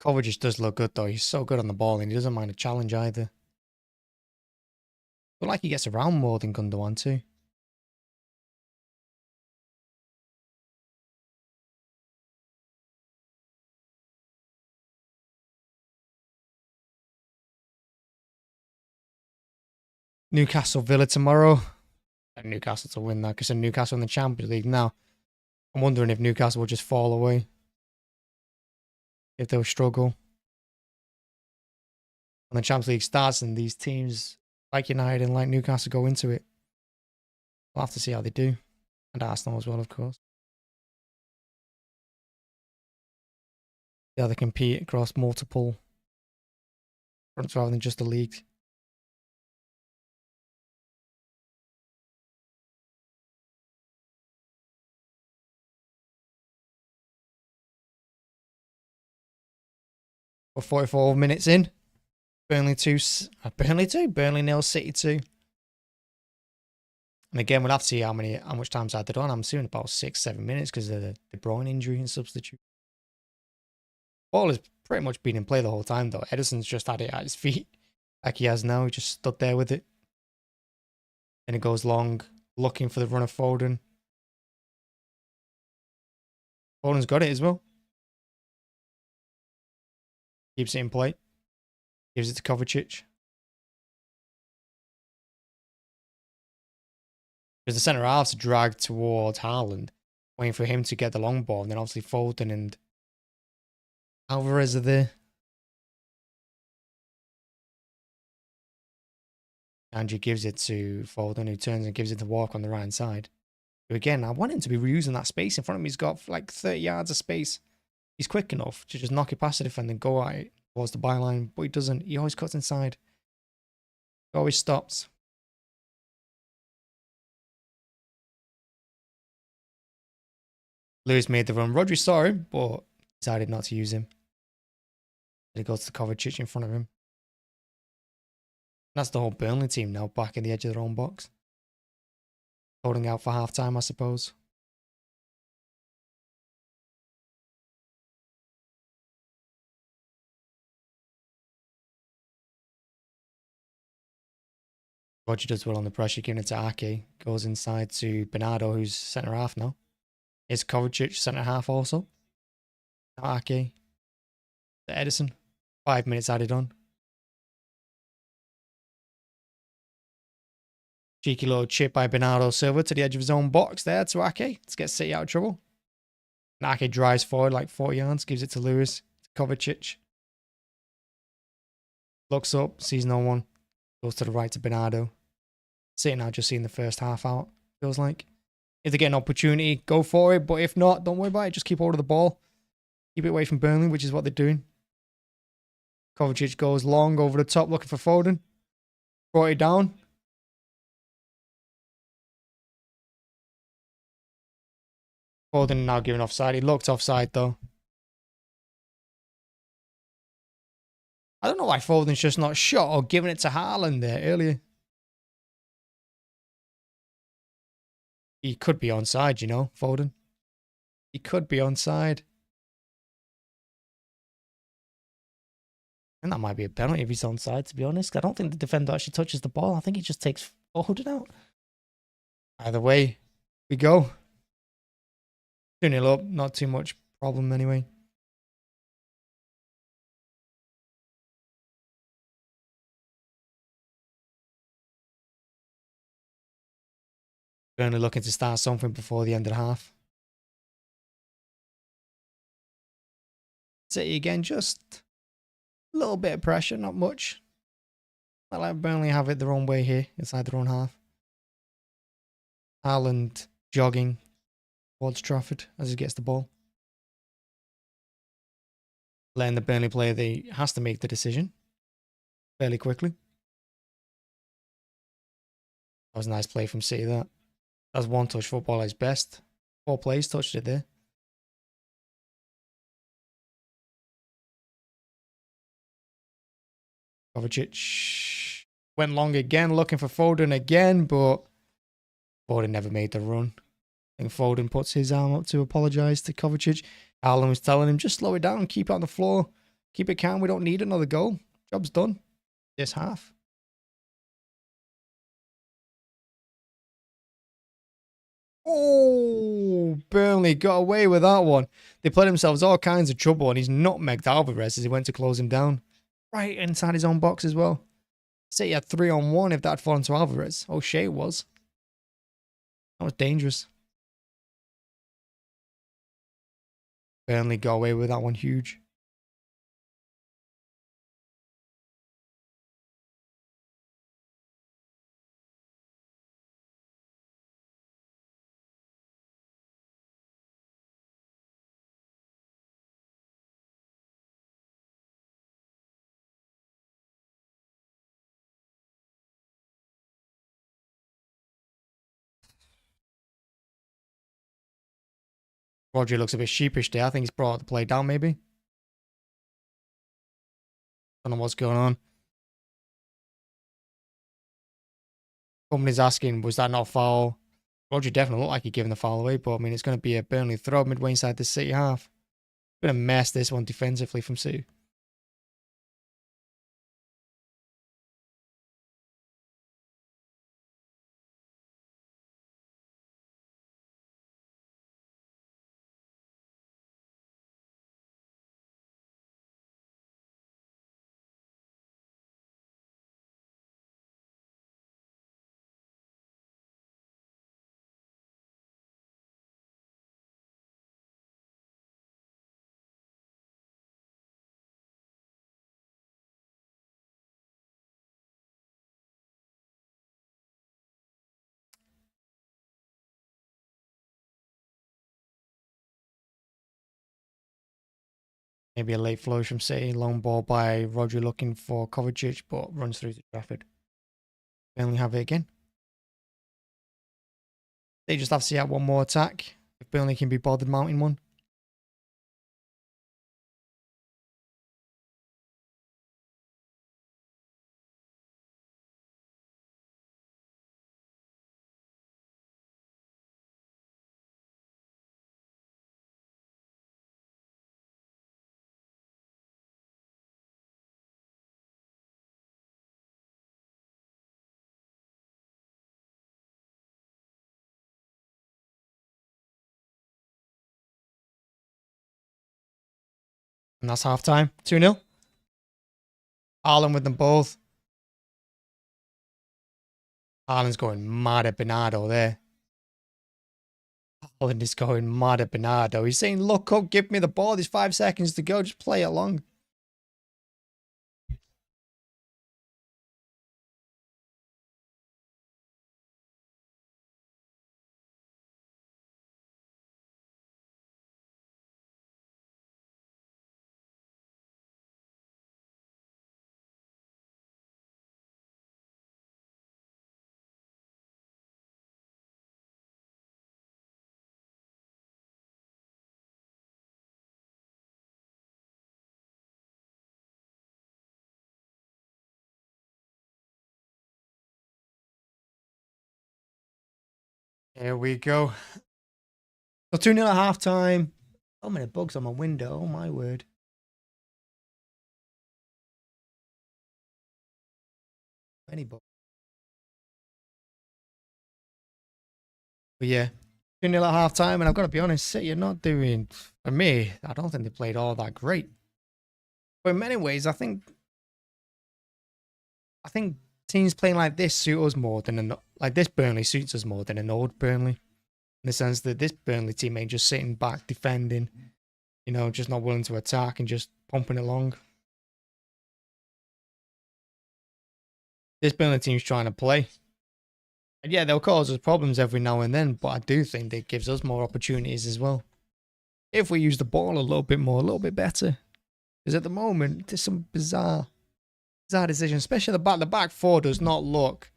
Kovac just does look good though. He's so good on the ball and he doesn't mind a challenge either. But like he gets around more than Gundogan too. Newcastle Villa tomorrow. Newcastle to win that because Newcastle in the Champions League now. I'm wondering if Newcastle will just fall away. If they'll struggle. When the Champions League starts and these teams like United and like Newcastle go into it, we'll have to see how they do. And Arsenal as well, of course. Yeah, they compete across multiple fronts rather than just the league. We're 44 minutes in. Burnley 2, Burnley 0, City 2. And again, we'll have to see how much time's added on. I'm assuming about 6-7 minutes because of the De Bruyne injury and substitute. Ball has pretty much been in play the whole time though. Edison's just had it at his feet like he has now. He just stood there with it. And it goes long, looking for the run of Foden. Foden's got it as well. Keeps it in play. Gives it to Kovacic. Because the centre halves are dragged towards Haaland, waiting for him to get the long ball. And then obviously Foden and Alvarez are there. Andrew gives it to Foden, who turns and gives it to Walker on the right side. Who again, I want him to be reusing that space in front of him. He's got like 30 yards of space. He's quick enough to just knock it past the defender and go at it towards the byline, but he doesn't. He always cuts inside. He always stops. Lewis made the run. Rodri saw him, but decided not to use him. He goes to Kovacic in front of him. That's the whole Burnley team now, back in the edge of their own box. Holding out for half time, I suppose. Roger does well on the pressure, giving it to Ake. Goes inside to Bernardo, who's centre half now. Is Kovacic centre half also? Now Ake. To Edison. 5 minutes added on. Cheeky little chip by Bernardo Silva to the edge of his own box there to Ake to get City out of trouble. And Ake drives forward like 40 yards, gives it to Lewis, to Kovacic. Looks up, sees no one. Goes to the right to Bernardo. City now just seeing the first half out, feels like. If they get an opportunity, go for it. But if not, don't worry about it. Just keep hold of the ball. Keep it away from Burnley, which is what they're doing. Kovacic goes long over the top looking for Foden. Brought it down. Foden now giving offside. He looked offside though. I don't know why Foden's just not shot or giving it to Haaland there earlier. He could be onside, you know, Foden. He could be onside. And that might be a penalty if he's onside, to be honest. I don't think the defender actually touches the ball. I think he just takes Foden out. Either way, we go. 2-0 up. Not too much problem anyway. Burnley looking to start something before the end of the half. City again, just a little bit of pressure, not much. I like Burnley have it their own way here, inside their own half. Haaland jogging towards Trafford as he gets the ball. Letting the Burnley player, they has to make the decision fairly quickly. That was a nice play from City, that. That's one-touch football at its best. 4 plays touched it there. Kovacic went long again, looking for Foden again, but Foden never made the run. I think Foden puts his arm up to apologise to Kovacic. Alan was telling him, just slow it down, keep it on the floor, keep it calm, we don't need another goal. Job's done. This half. Oh, Burnley got away with that one. They played themselves all kinds of trouble, and he's nutmegged Alvarez as he went to close him down. Right inside his own box as well. Say he had 3-on-1 if that had fallen to Alvarez. O'Shea was. That was dangerous. Burnley got away with that one huge. Roger looks a bit sheepish there. I think he's brought the play down maybe. Don't know what's going on. Company's asking, was that not foul? Roger definitely looked like he'd given the foul away, but I mean, it's going to be a Burnley throw midway inside the City half. Been a mess this one defensively from City. Maybe a late flourish from City. Long ball by Roger looking for Kovacic, but runs through to Trafford. Burnley have it again. They just have to see out one more attack. If Burnley can be bothered mounting one. And that's half time. 2-0. Haaland with them both. Haaland's going mad at Bernardo there. Haaland is going mad at Bernardo. He's saying, look up, give me the ball. There's 5 seconds to go. Just play it along. Here we go. So 2-0 at half time. So many bugs on my window. Oh my word. Many bugs. But yeah, 2-0 at half time. And I've got to be honest, City are not doing, for me, I don't think they played all that great. But in many ways, I think teams playing like this suit us more than like this Burnley suits us more than an old Burnley. In the sense that this Burnley team ain't just sitting back defending, just not willing to attack and just pumping along. This Burnley team's trying to play. And yeah, they'll cause us problems every now and then, but I do think it gives us more opportunities as well. If we use the ball a little bit more, a little bit better. Because at the moment, there's some bizarre decisions, especially the back. The back four does not look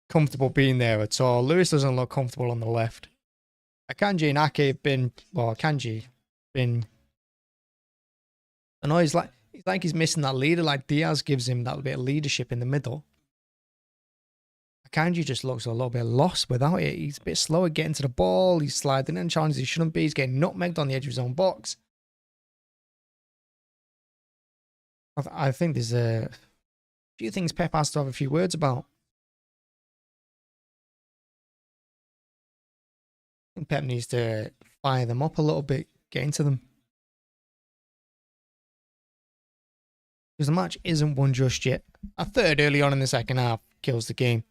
comfortable being there at all. Lewis doesn't look comfortable on the left. Akanji and Ake have been, Akanji been, I know he's like he's missing that leader, like Diaz gives him that bit of leadership in the middle. Akanji just looks a little bit lost without it. He's a bit slower getting to the ball. He's sliding in challenges he shouldn't be. He's getting nutmegged on the edge of his own box. I think there's a few things Pep has to have a few words about. I think Pep needs to fire them up a little bit, get into them. Because the match isn't won just yet. A third early on in the second half kills the game.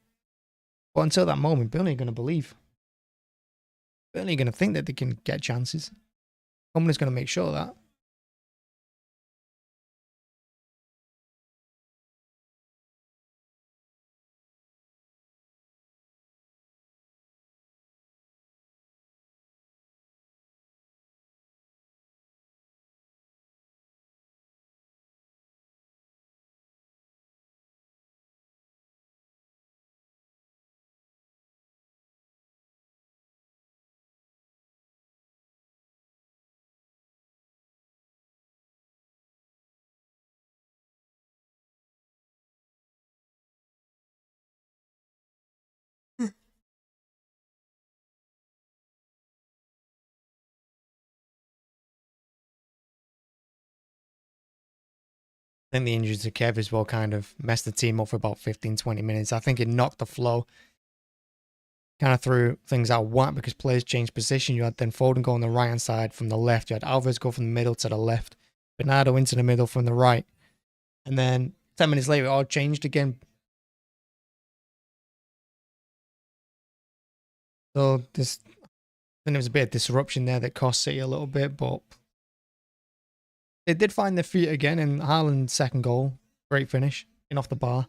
But until that moment, Burnley are going to believe. Burnley are going to think that they can get chances. Company's going to make sure of that. I think the injury to Kev as well kind of messed the team up for about 15-20 minutes. I think it knocked the flow. Kind of threw things out of whack because players changed position. You had then Foden go on the right hand side from the left. You had Alvarez go from the middle to the left. Bernardo into the middle from the right. And then 10 minutes later, it all changed again. So I think there was a bit of disruption there that cost City a little bit, but they did find their feet again. And Haaland's second goal, great finish, in off the bar.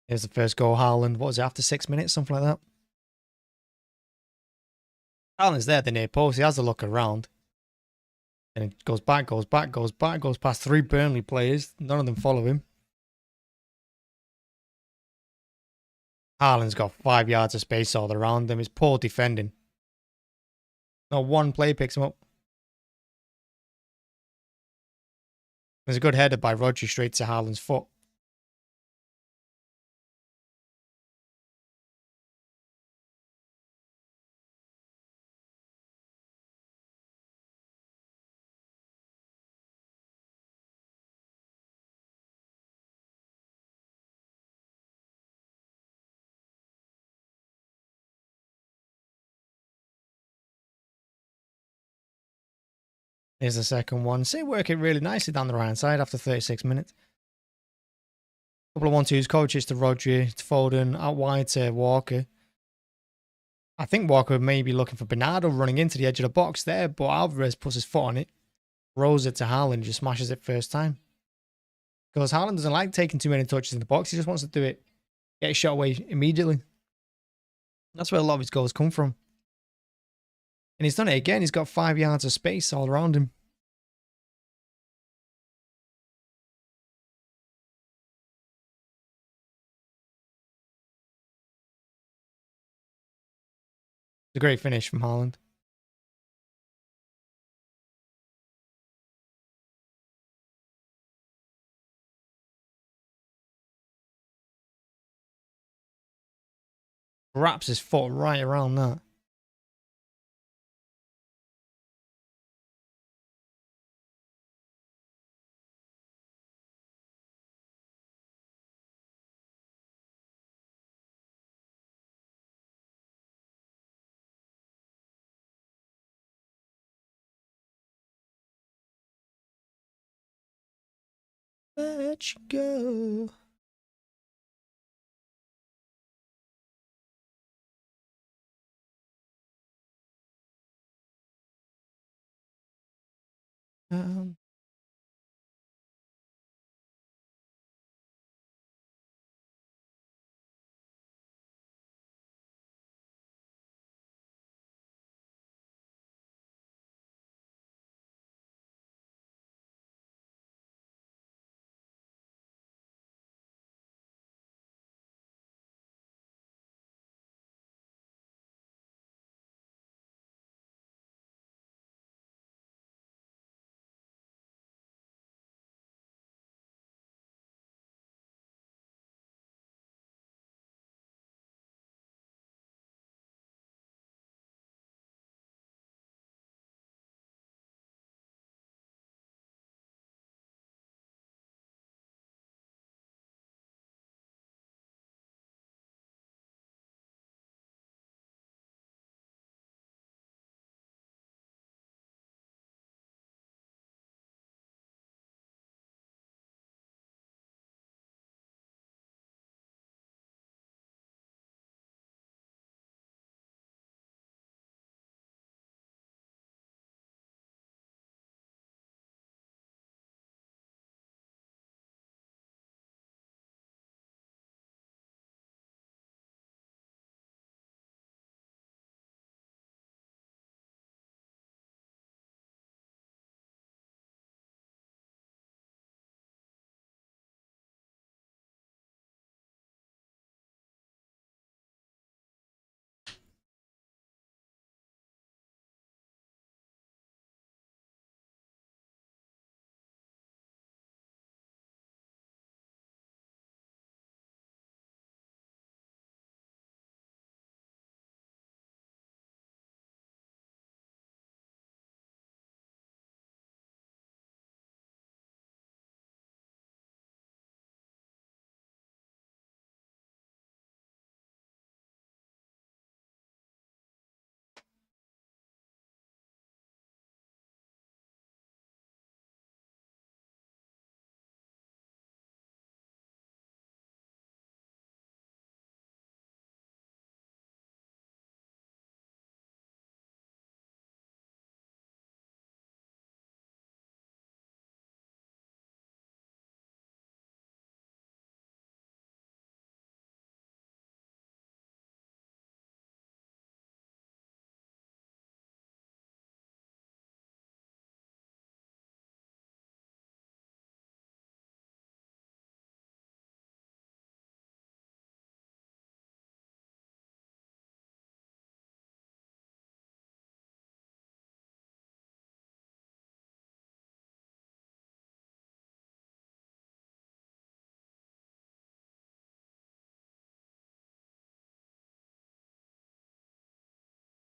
Here's the first goal, Haaland. What was it, after 6 minutes? Something like that. Haaland's there at the near post. He has a look around. And it goes back, goes past 3 Burnley players. None of them follow him. Haaland's got 5 yards of space all around him. It's poor defending. Not one player picks him up. There's a good header by Rodri straight to Haaland's foot. Here's the second one. See, working really nicely down the right hand side after 36 minutes. Couple of 1-2s, coaches to Rodri, to Foden, out wide to Walker. I think Walker may be looking for Bernardo running into the edge of the box there, but Alvarez puts his foot on it, rolls it to Haaland, just smashes it first time. Because Haaland doesn't like taking too many touches in the box. He just wants to do it, get his shot away immediately. That's where a lot of his goals come from. And he's done it again. He's got 5 yards of space all around him. It's a great finish from Haaland. Wraps his foot right around that. Let's go. Um,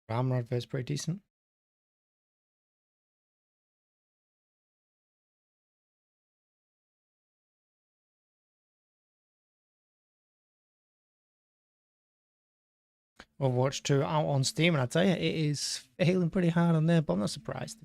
Ramrod versus pretty decent. Overwatch 2 out on Steam, and I tell you, it is failing pretty hard on there, but I'm not surprised.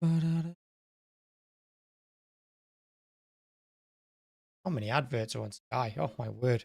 How many adverts are on Sky? Oh my word.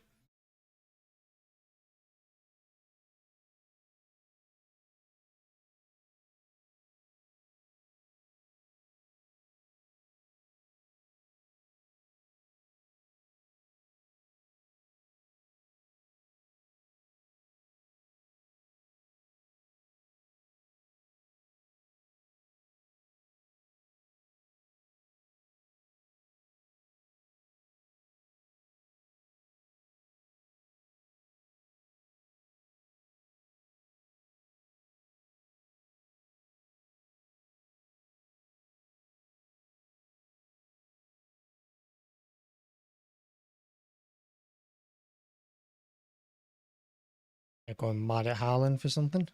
They're going mad at Haaland for something.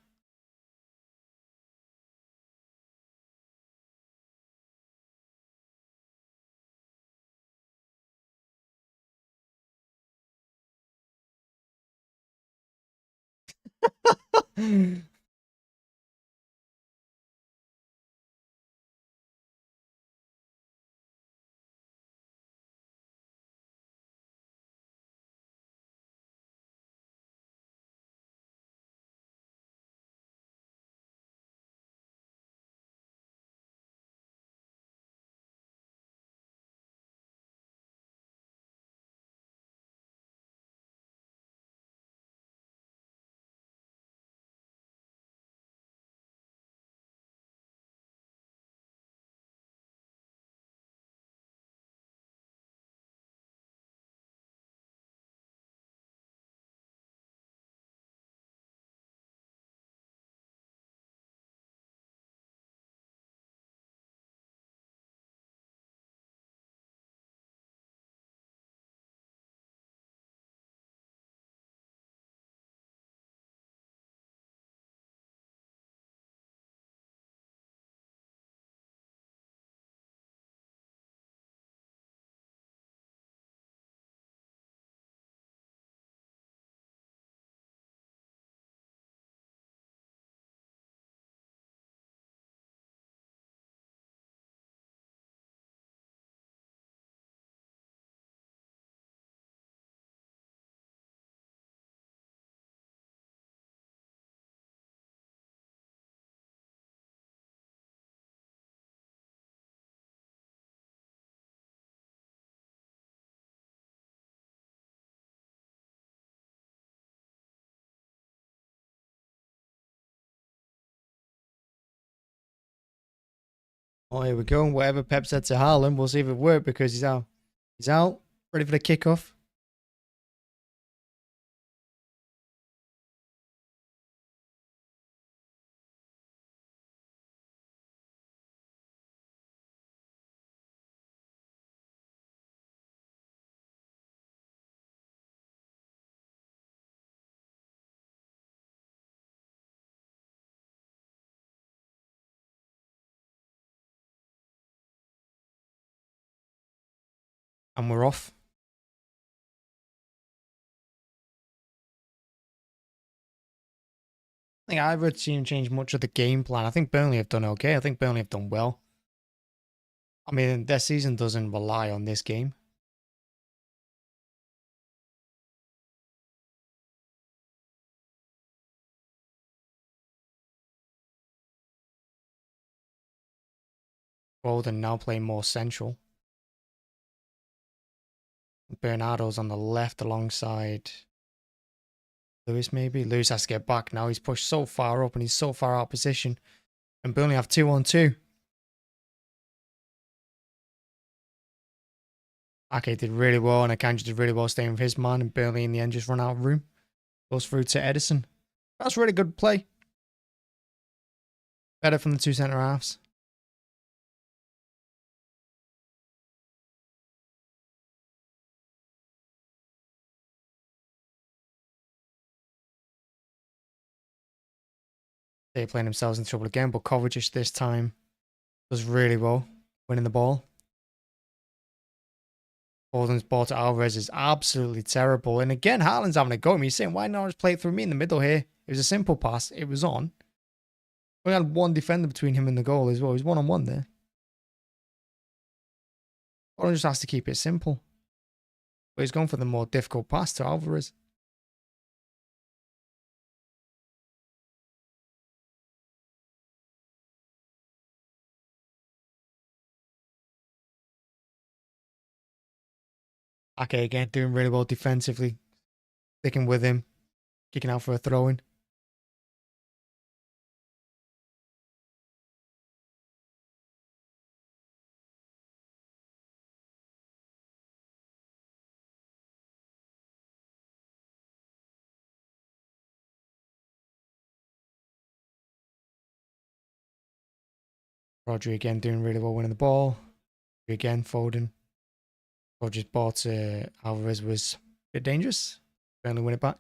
Oh, here we go. Whatever Pep said to Haaland, we'll see if it worked because he's out. He's out. Ready for the kickoff. And we're off. I think I haven't seen change much of the game plan. I think Burnley have done okay. I think Burnley have done well. I mean, their season doesn't rely on this game. Golden now playing more central. Bernardo's on the left alongside Lewis, maybe. Lewis has to get back now. He's pushed so far up and he's so far out of position. And Burnley have 2-on-2. Ake did really well and Akanji did really well staying with his man. And Burnley in the end just run out of room. Goes through to Edison. That's really good play. Better from the two centre halves. They're playing themselves in trouble again, but Kovacic this time does really well, winning the ball. Foden's ball to Alvarez is absolutely terrible. And again, Haaland's having a go at me. He's saying, why not just play it through me in the middle here? It was a simple pass. It was on. We had one defender between him and the goal as well. He's one-on-one there. Scotland just has to keep it simple. But he's gone for the more difficult pass to Alvarez. Ake again doing really well defensively. Sticking with him. Kicking out for a throw-in. Rodri again doing really well winning the ball. Again Foden. Rodri's ball to Alvarez was a bit dangerous. Burnley win it back.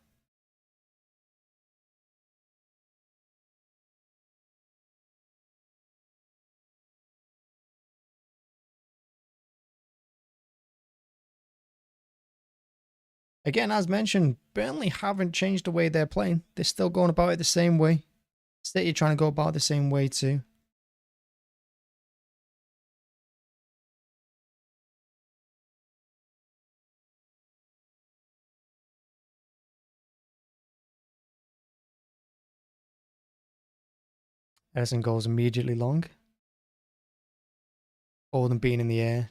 Again, as mentioned, Burnley haven't changed the way they're playing. They're still going about it the same way. City trying to go about it the same way too. Ederson goes immediately long. Foden being in the air.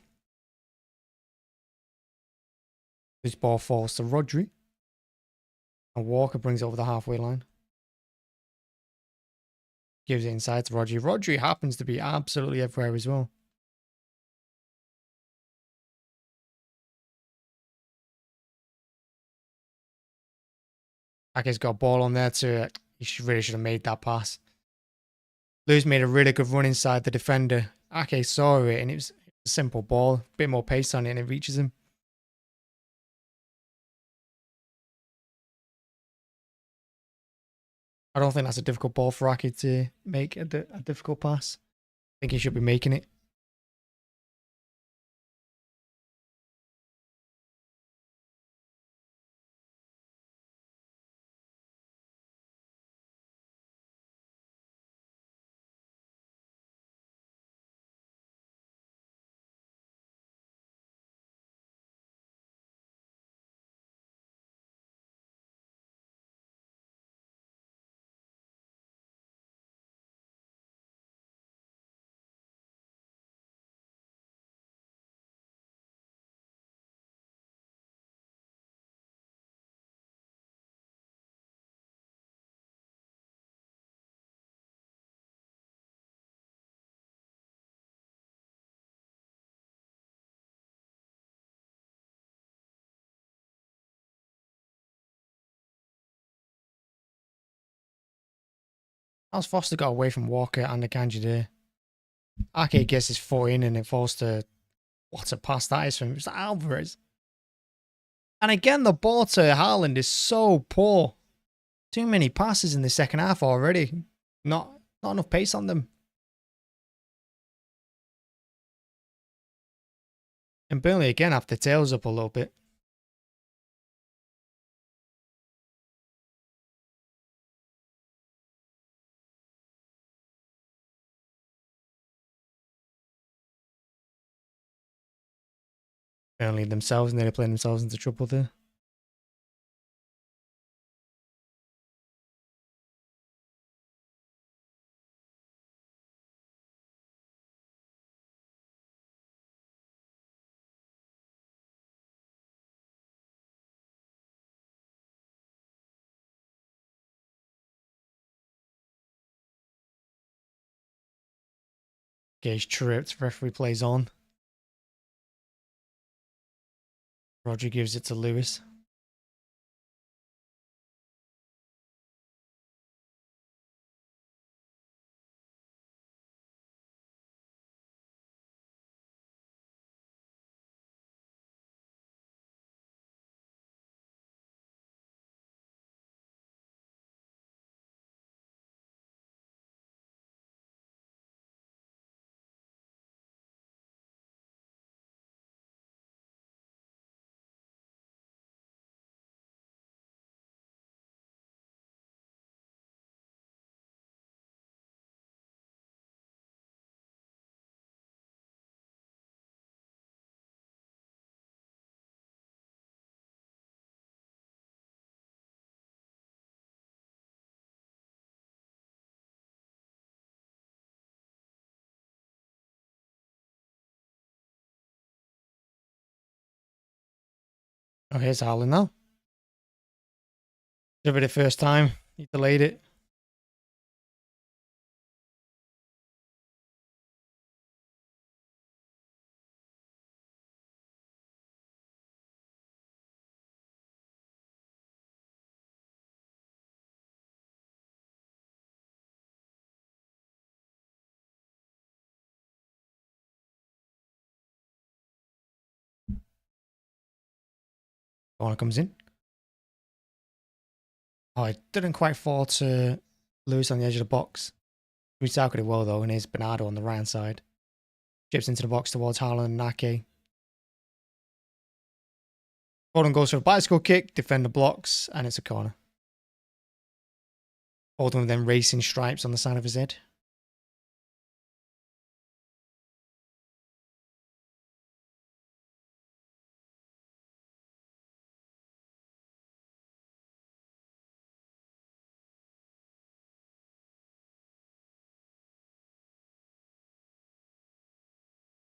This ball falls to Rodri. And Walker brings it over the halfway line. Gives it inside to Rodri. Rodri happens to be absolutely everywhere as well. Ake's got a ball on there to... He really should have made that pass. Lewis made a really good run inside the defender. Ake saw it and it was a simple ball. A bit more pace on it and it reaches him. I don't think that's a difficult ball for Ake to make a difficult pass. I think he should be making it. How's Foster got away from Walker and Akanji there? Ake gets his foot in and it falls to... What a pass that is from him. It's Alvarez. And again, the ball to Haaland is so poor. Too many passes in the second half already. Not enough pace on them. And Burnley again have their tails up a little bit. Burnley themselves nearly playing themselves into trouble there. Gage tripped. Referee plays on. Roger gives it to Lewis. Oh, here's Haaland now. Should be the first time. He delayed it. Corner comes in. Oh, it didn't quite fall to Lewis on the edge of the box. We tackled it well though, and here's Bernardo on the right hand side. Chips into the box towards Haaland and Ake. Foden goes for a bicycle kick, defender blocks, and it's a corner. Foden with them racing stripes on the side of his head.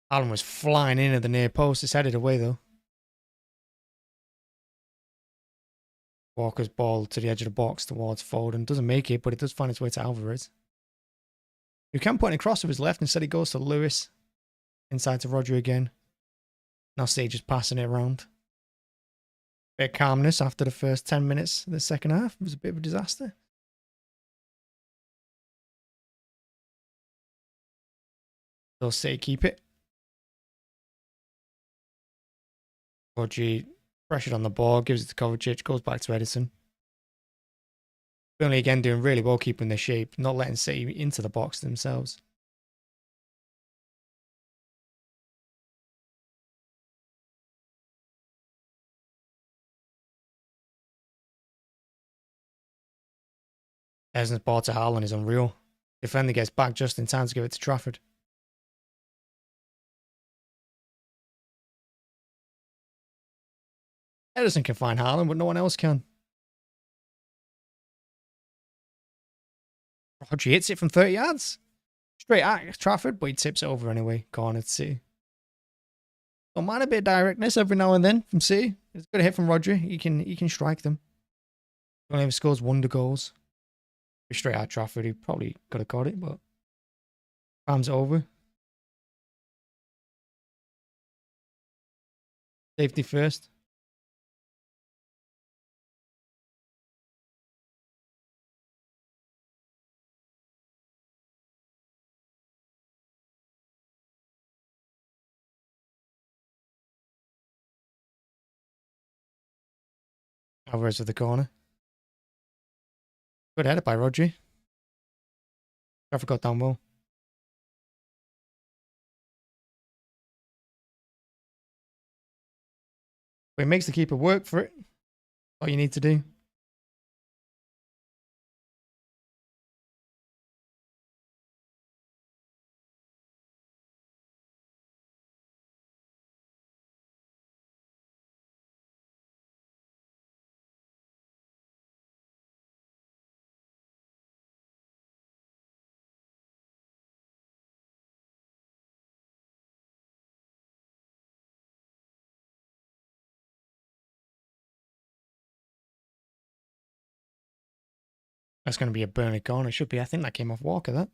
Haaland was flying in at the near post. It's headed away though. Walker's ball to the edge of the box towards Foden. Doesn't make it, but it does find its way to Alvarez. You can put it across with his left. Instead, he goes to Lewis. Inside to Rodri again. Now Sage is passing it around. Bit of calmness after the first 10 minutes of the second half. It was a bit of a disaster. They'll say keep it. Rodri pressured on the ball, gives it to Kovacic, goes back to Edison. Burnley again doing really well keeping their shape, not letting City into the box themselves. Edison's ball to Haaland is unreal. Defender gets back just in time to give it to Trafford. Edison can find Haaland, but no one else can. Rodri hits it from 30 yards. Straight at Trafford, but he tips it over anyway. Corner to City. Don't mind a bit of directness every now and then from City. It's a good hit from Rodri. He can strike them. He only ever scores wonder goals. Straight at Trafford, he probably could have got it, but time's over. Safety first. Alvarez with the corner. Good header by Rodri. Trafford got down well. But it makes the keeper work for it. All you need to do. That's going to be a Burnley corner. It should be. I think that came off Walker, that.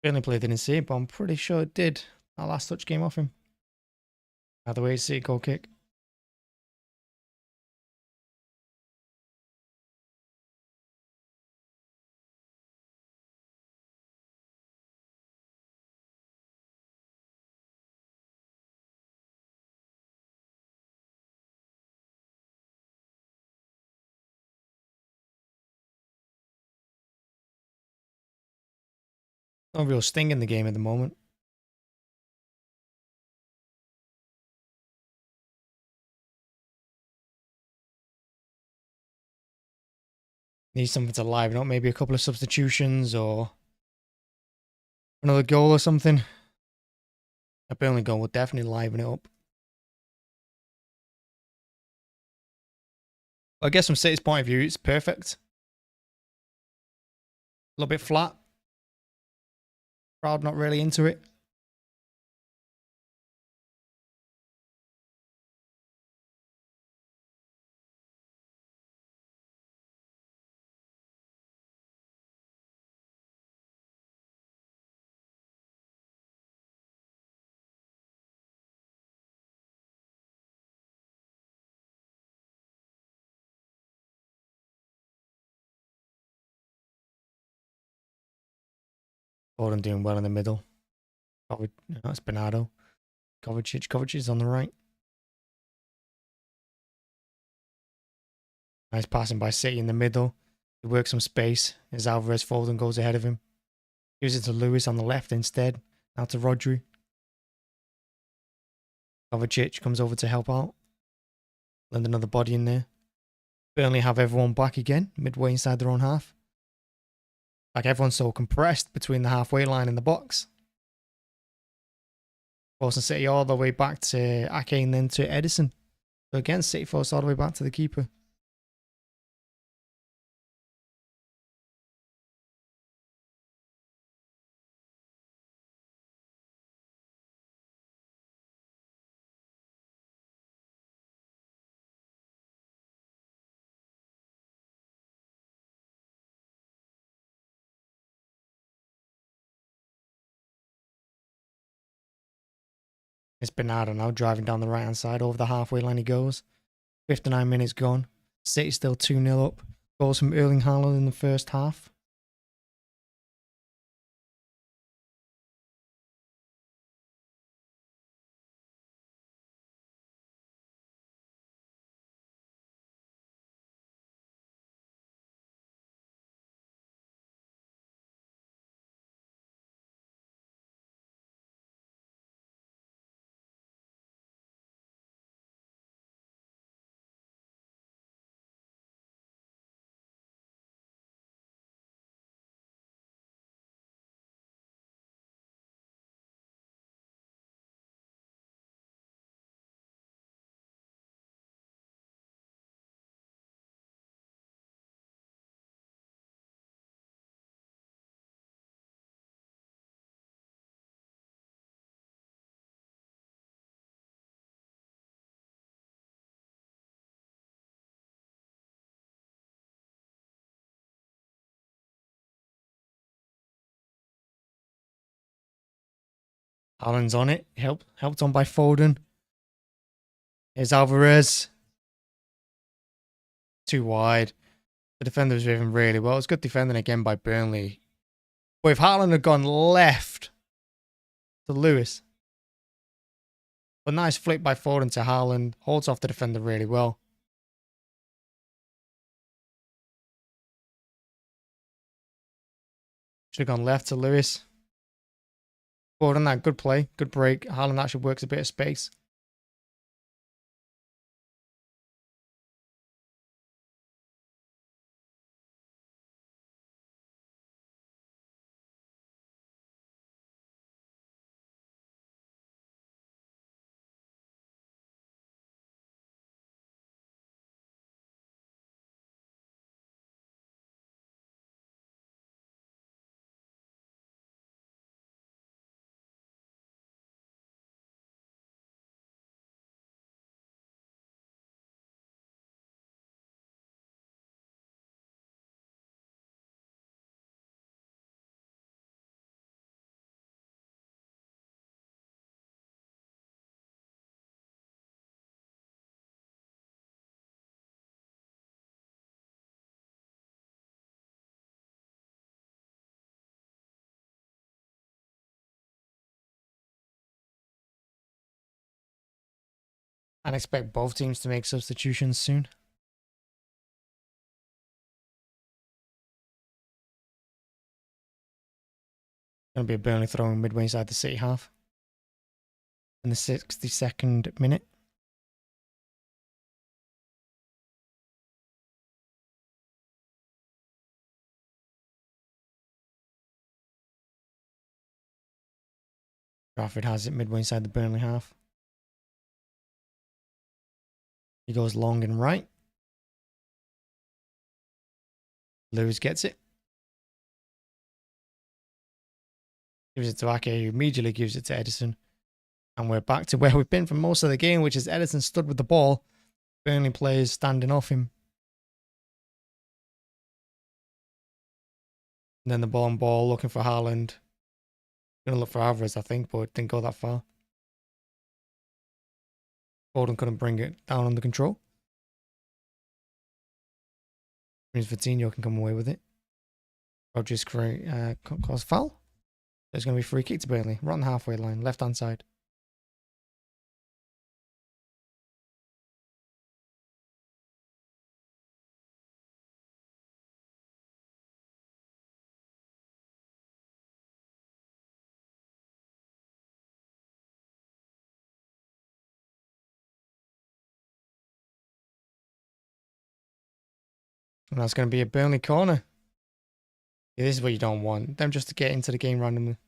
Burnley player didn't see it, but I'm pretty sure it did. That last touch came off him. Either way, City goal kick. No real sting in the game at the moment. Need something to liven up. Maybe a couple of substitutions or another goal or something. A Burnley goal would definitely liven it up. I guess from City's point of view, it's perfect. A little bit flat. Crowd not really into it. Foden doing well in the middle. It's Bernardo. Kovacic is on the right. Nice passing by City in the middle. He works some space as Alvarez Foden goes ahead of him. Gives it to Lewis on the left instead. Now to Rodri. Kovacic comes over to help out. Lend another body in there. Burnley have everyone back again, midway inside their own half. Like everyone's so compressed between the halfway line and the box. Forcing City all the way back to Ake and then to Edison. So again, City forced all the way back to the keeper. It's Bernardo now driving down the right hand side. Over the halfway line he goes. 59 minutes gone. City still 2-0 up. Goals from Erling Haaland in the first half. Haaland's on it. Helped on by Foden. Here's Alvarez. Too wide. The defender was driven really well. It's good defending again by Burnley. But if Haaland had gone left to Lewis. But nice flick by Foden to Haaland. Holds off the defender really well. Should have gone left to Lewis. Foden, that good play. Good break. Haaland actually works a bit of space. And expect both teams to make substitutions soon. Going to be a Burnley throwing midway inside the City half. In the 62nd minute. Trafford has it midway inside the Burnley half. He goes long and right. Lewis gets it. Gives it to Ake, who immediately gives it to Edison. And we're back to where we've been for most of the game, which is Edison stood with the ball. Burnley players standing off him. And then the ball on ball, looking for Haaland. Going to look for Alvarez, I think, but it didn't go that far. Foden couldn't bring it down under control. Means Vitinho can come away with it. Rodgers caused foul. There's going to be free kick to Burnley. Right on the halfway line, left-hand side. And that's going to be a Burnley corner. Yeah, this is what you don't want. Them just to get into the game randomly.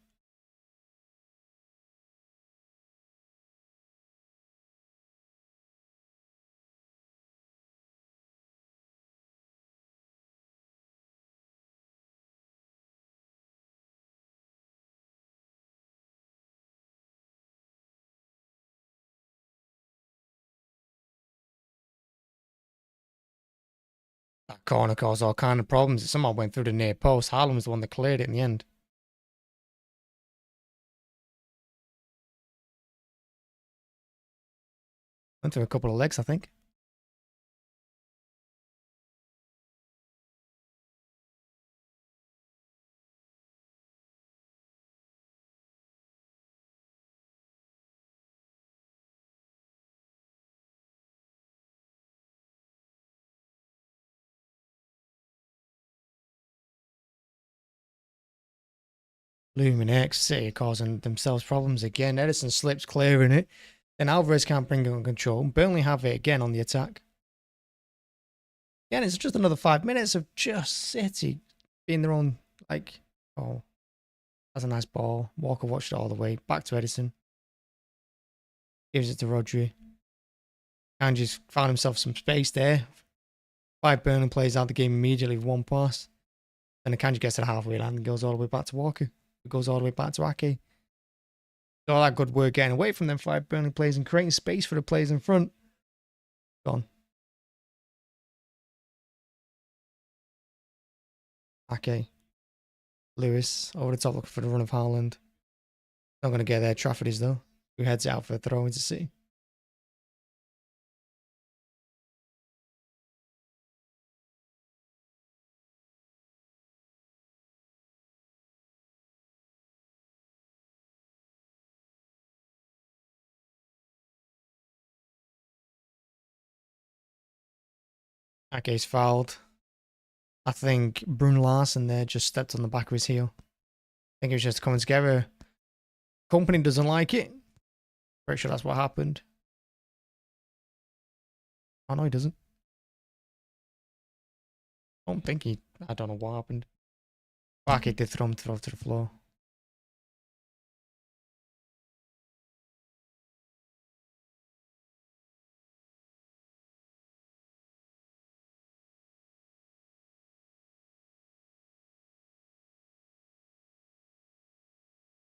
That corner caused all kind of problems. It somehow went through the near post. Haaland was the one that cleared it in the end. Went through a couple of legs, I think. Blooming X, City causing themselves problems again. Edison slips clearing it. Then Alvarez can't bring it on control. Burnley have it again on the attack. Again, it's just another 5 minutes of just City being their own, like, oh, that's a nice ball. Walker watched it all the way. Back to Edison. Gives it to Rodri. And just found himself some space there. 5 Burnley plays out the game immediately with one pass. Then Akanji gets to the halfway line and goes all the way back to Walker. It goes all the way back to Ake. All that good work getting away from them 5 Burnley players and creating space for the players in front. Gone. Ake. Lewis over the top looking for the run of Haaland. Not going to get there. Trafford is though. Who heads out for a throw into City. Ake's fouled. I think Brun Larsen there just stepped on the back of his heel. I think it was just coming together. Company doesn't like it. Pretty sure that's what happened. Oh no, he doesn't. I don't think he. I don't know what happened. Ake did throw him to the floor.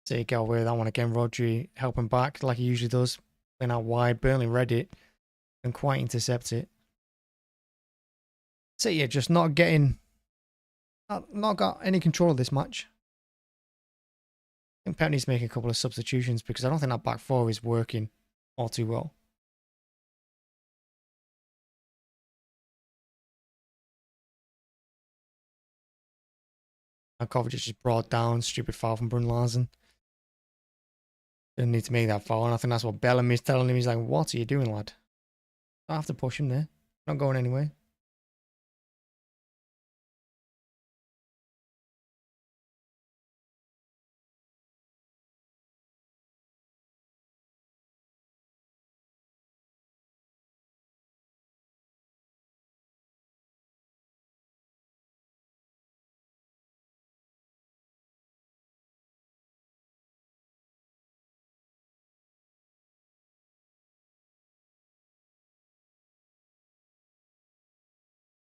So he got away with that one again. Rodri helping back like he usually does. Playing out wide. Burnley read it and quite intercept it. So yeah, just not getting. Not got any control of this match. I think Pep needs to make a couple of substitutions because I don't think that back four is working all too well. And Kovacic just brought down. Stupid foul from Brun Larsen. Didn't need to make that foul. And I think that's what Bellamy's telling him. He's like, what are you doing, lad? I have to push him there. Not going anywhere.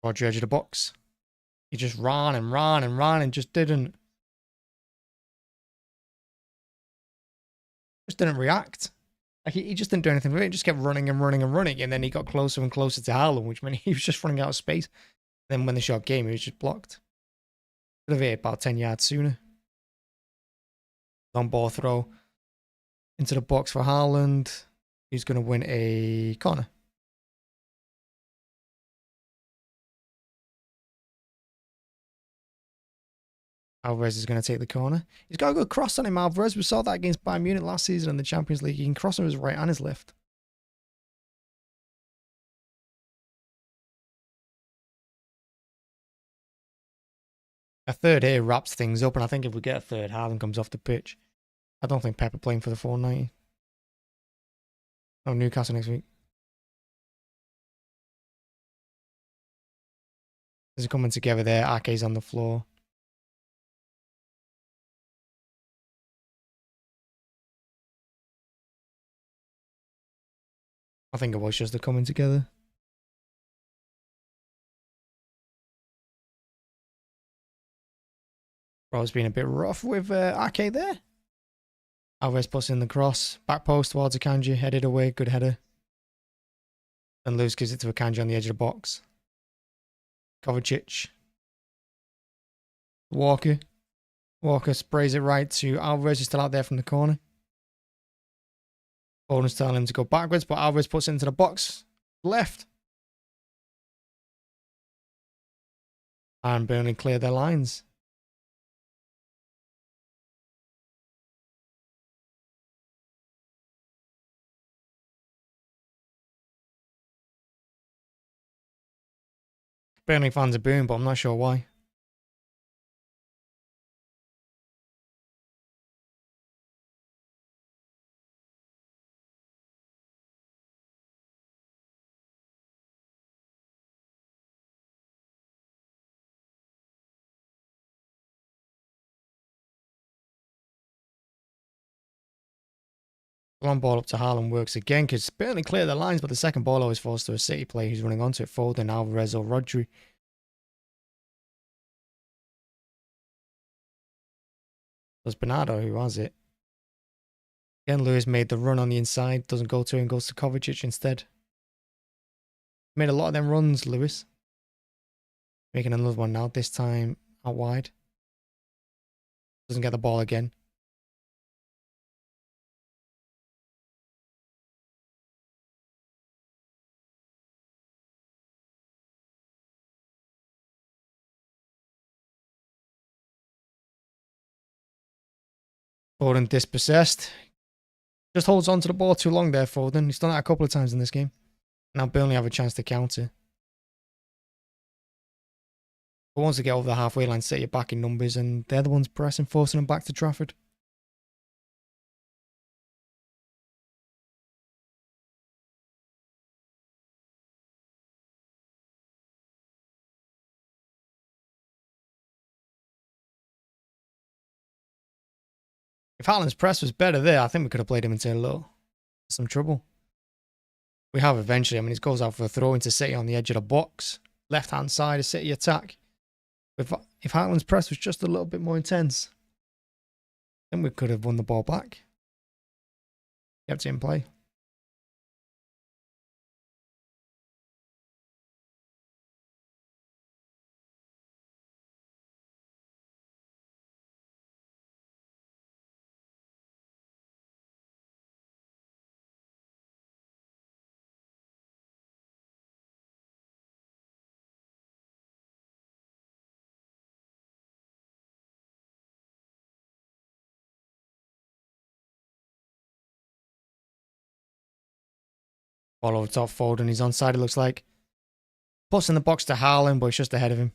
Roger edge of the box. He just ran and ran and ran and just didn't react. Like he just didn't do anything with it. He just kept running and running and running. And then he got closer and closer to Haaland, which meant he was just running out of space. Then when the shot came, he was just blocked. Could have hit about 10 yards sooner. Long ball throw into the box for Haaland. He's going to win a corner. Alvarez is going to take the corner. He's got a good cross on him, Alvarez. We saw that against Bayern Munich last season in the Champions League. He can cross on his right and his left. A third here wraps things up, and I think if we get a third, Haaland comes off the pitch. I don't think Pep are playing for the 490. Oh, Newcastle next week. They're coming together there. Ake's on the floor. I think it was just the coming together. Bro's been a bit rough with Ake there. Alvarez puts in the cross. Back post towards Akanji. Headed away. Good header. And Lewis gives it to Akanji on the edge of the box. Kovacic. Walker. Walker sprays it right to Alvarez, who's still out there from the corner. Foden's telling him to go backwards, but Alvarez puts it into the box. Left. And Burnley clear their lines. Burnley fans are booing, but I'm not sure why. Long ball up to Haaland works again because Burnley clear their lines, but the second ball always falls to a City player who's running onto it. Foden, Alvarez or Rodri. Does Bernardo who has it. Again, Lewis made the run on the inside. Doesn't go to him, goes to Kovacic instead. Made a lot of them runs, Lewis. Making another one now, this time out wide. Doesn't get the ball again. Foden dispossessed. Just holds on to the ball too long there, Foden. He's done that a couple of times in this game. Now Burnley have a chance to counter. But once they get over the halfway line, City are back in numbers, and they're the ones pressing, forcing them back to Trafford. If Haaland's press was better there, I think we could have played him into a little some trouble. We have eventually. I mean, he goes out for a throw into City on the edge of the box. Left-hand side, a City attack. If Haaland's press was just a little bit more intense, then we could have won the ball back. Kept it in play. Ball over top Foden. He's onside, it looks like. Puts in the box to Haaland, but he's just ahead of him.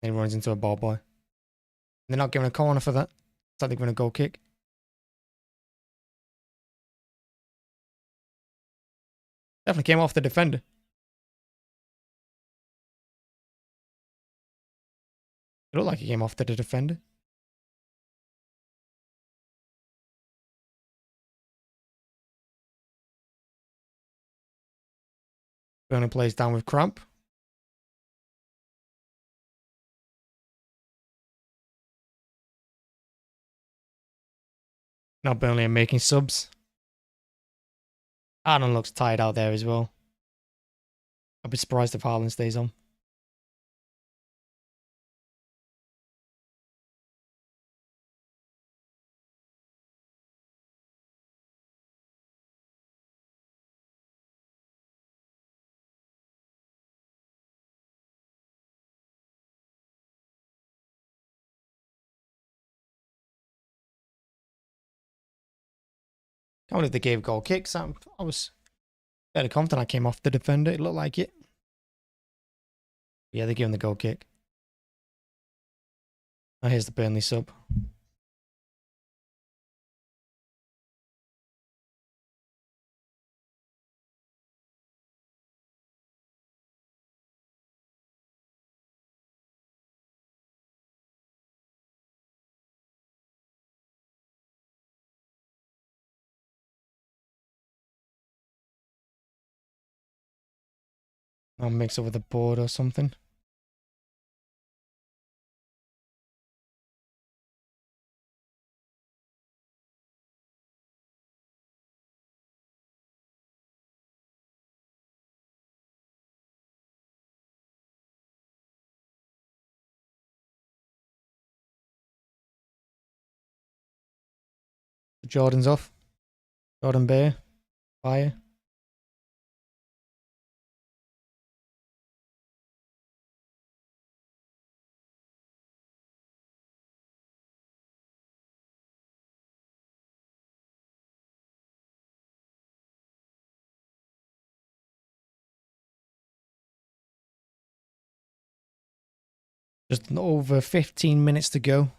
Then he runs into a ball boy. They're not giving a corner for that. It's like they're giving a goal kick. Definitely came off the defender. It looked like he came off the defender. Burnley plays down with cramp. Now Burnley are making subs. Haaland looks tired out there as well. I'd be surprised if Haaland stays on. can't believe they gave goal kicks. I was fairly confident I came off the defender. It looked like it. Yeah, they gave him the goal kick. Oh, here's the Burnley sub. I'll mix it with a board or something. Jordan's off. Jordan Bear. Fire. Just over 15 minutes to go.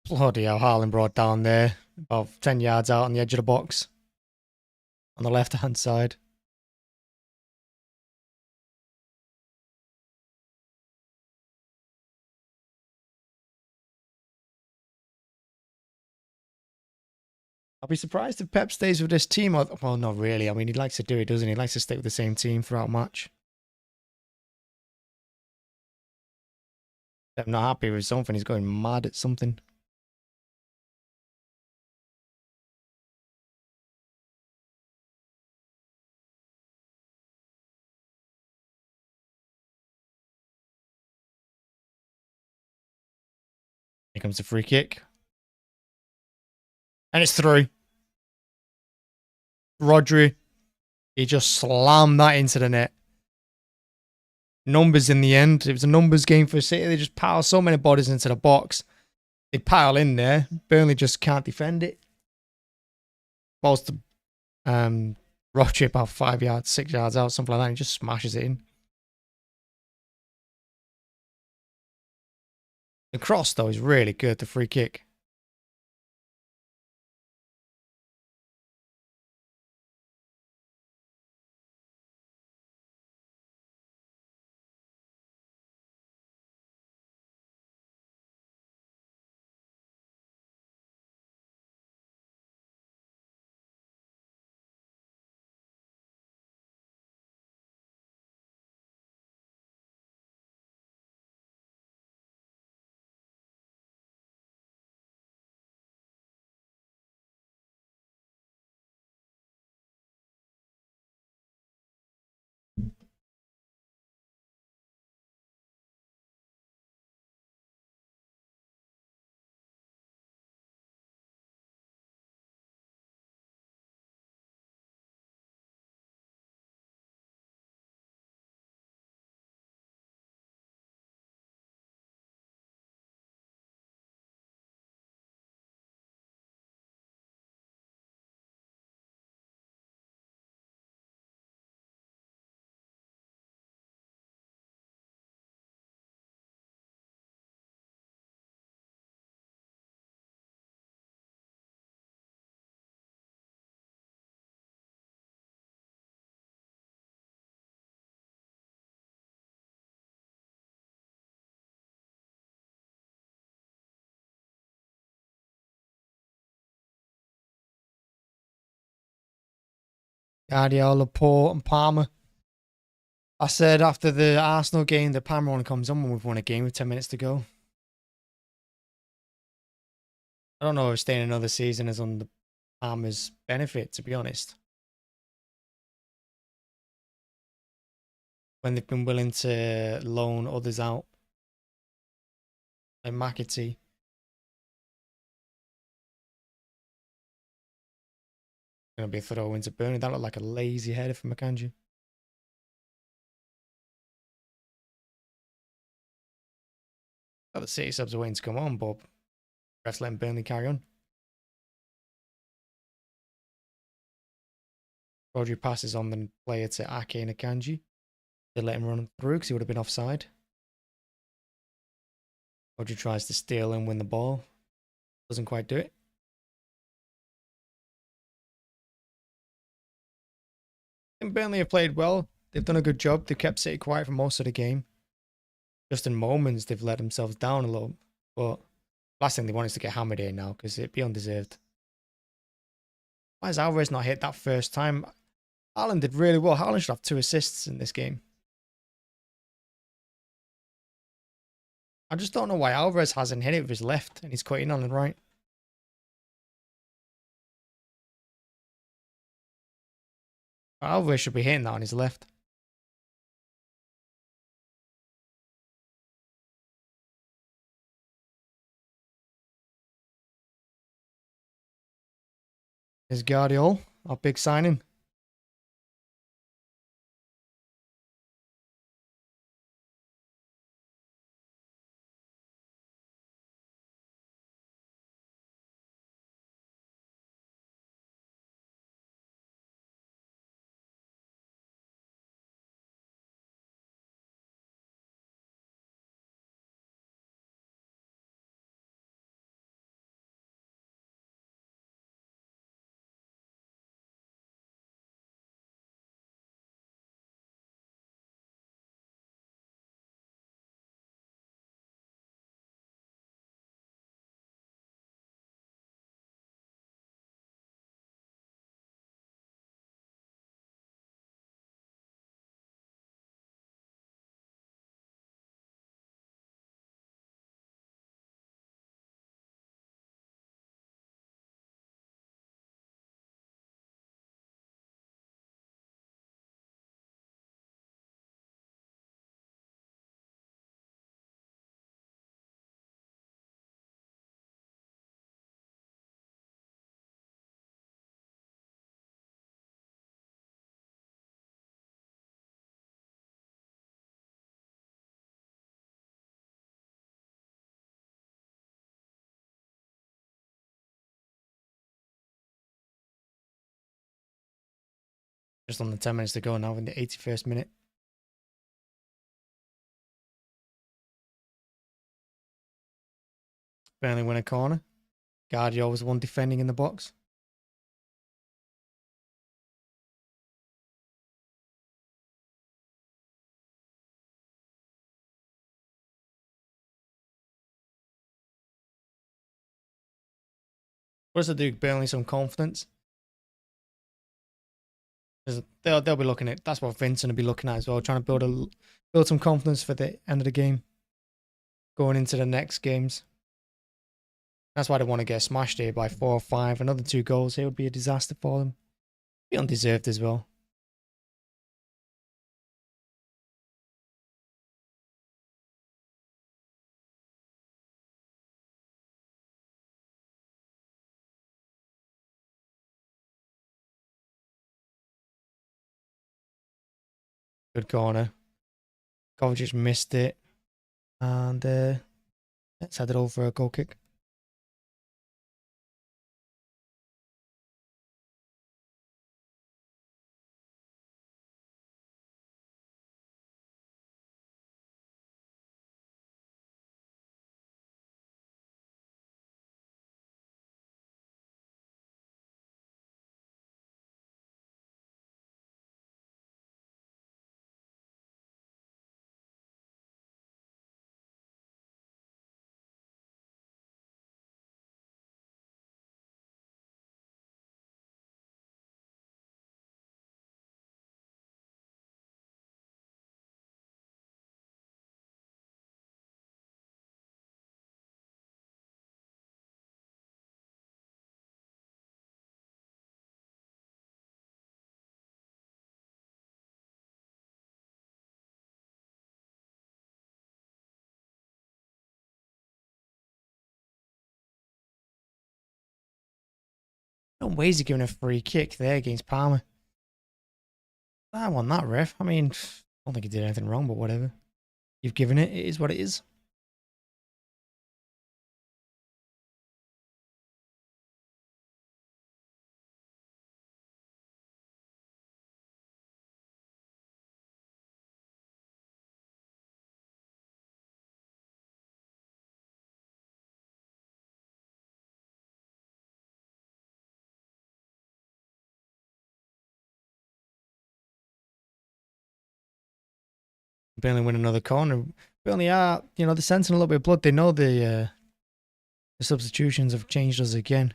Bloody hell, Haaland brought down there. About 10 yards out on the edge of the box. On the left-hand side. I'll be surprised if Pep stays with this team. Well, not really. I mean, he likes to do it, doesn't he? He likes to stick with the same team throughout match. If I'm not happy with something, he's going mad at something. Here comes the free kick. And it's through. Rodri. He just slammed that into the net. Numbers in the end. It was a numbers game for City. They just pile so many bodies into the box. They pile in there. Burnley just can't defend it. Balls to Rodri about 5 yards, 6 yards out, something like that. He just smashes it in. The cross, though, is really good. The free kick. Guardiola, Laporte, and Palmer. I said after the Arsenal game, the Palmer one comes on when we've won a game with 10 minutes to go. I don't know if staying another season is on the Palmer's benefit, to be honest. When they've been willing to loan others out. Like McAtee. Going to be a throw into Burnley. That looked like a lazy header from Akanji. Thought the City subs were waiting to come on, but refs letting Burnley carry on. Rodri passes on the player to Ake and Akanji. They let him run through because he would have been offside. Rodri tries to steal and win the ball. Doesn't quite do it. And Burnley have played well. They've done a good job. They've kept City quiet for most of the game. Just in moments, they've let themselves down a little. But last thing they want is to get hammered here now because it'd be undeserved. Why has Alvarez not hit that first time? Haaland did really well. Haaland should have 2 assists in this game. I just don't know why Alvarez hasn't hit it with his left and he's cutting on the right. Alvarez should be hitting that on his left. Here's Guardiola, our big signing. Just on the 10 minutes to go now in the 81st minute. Burnley win a corner. Guardiola was the one defending in the box. What does it do? Burnley some confidence. They'll be looking at, that's what Vincent will be looking at as well, trying to build some confidence for the end of the game, going into the next games. That's why they want to get smashed here by 4 or 5. Another 2 goals here would be a disaster for them. Be undeserved as well. Good corner. Kovacic missed it. And let's head it over for a goal kick. No way is he giving a free kick there against Palmer. I want that, ref. I mean, I don't think he did anything wrong, but whatever. You've given it. It is what it is. Burnley win another corner. Burnley are, they're sensing a little bit of blood. They know the substitutions have changed us again.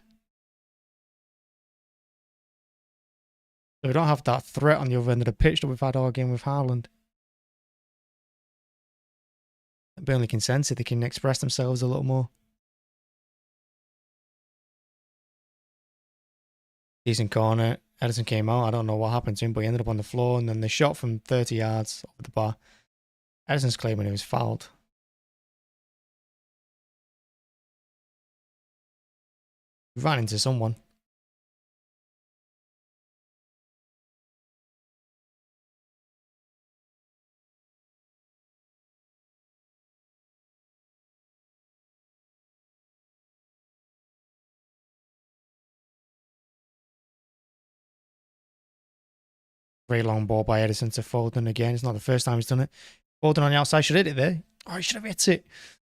So we don't have that threat on the other end of the pitch that we've had all game with Haaland. Burnley can sense it. They can express themselves a little more. Decent corner. Edison came out. I don't know what happened to him, but he ended up on the floor. And then the shot from 30 yards over the bar. Edison's claiming he was fouled. He ran into someone. Very long ball by Edison to Foden again. It's not the first time he's done it. Foden on the outside should hit it there. Oh, he should have hit it.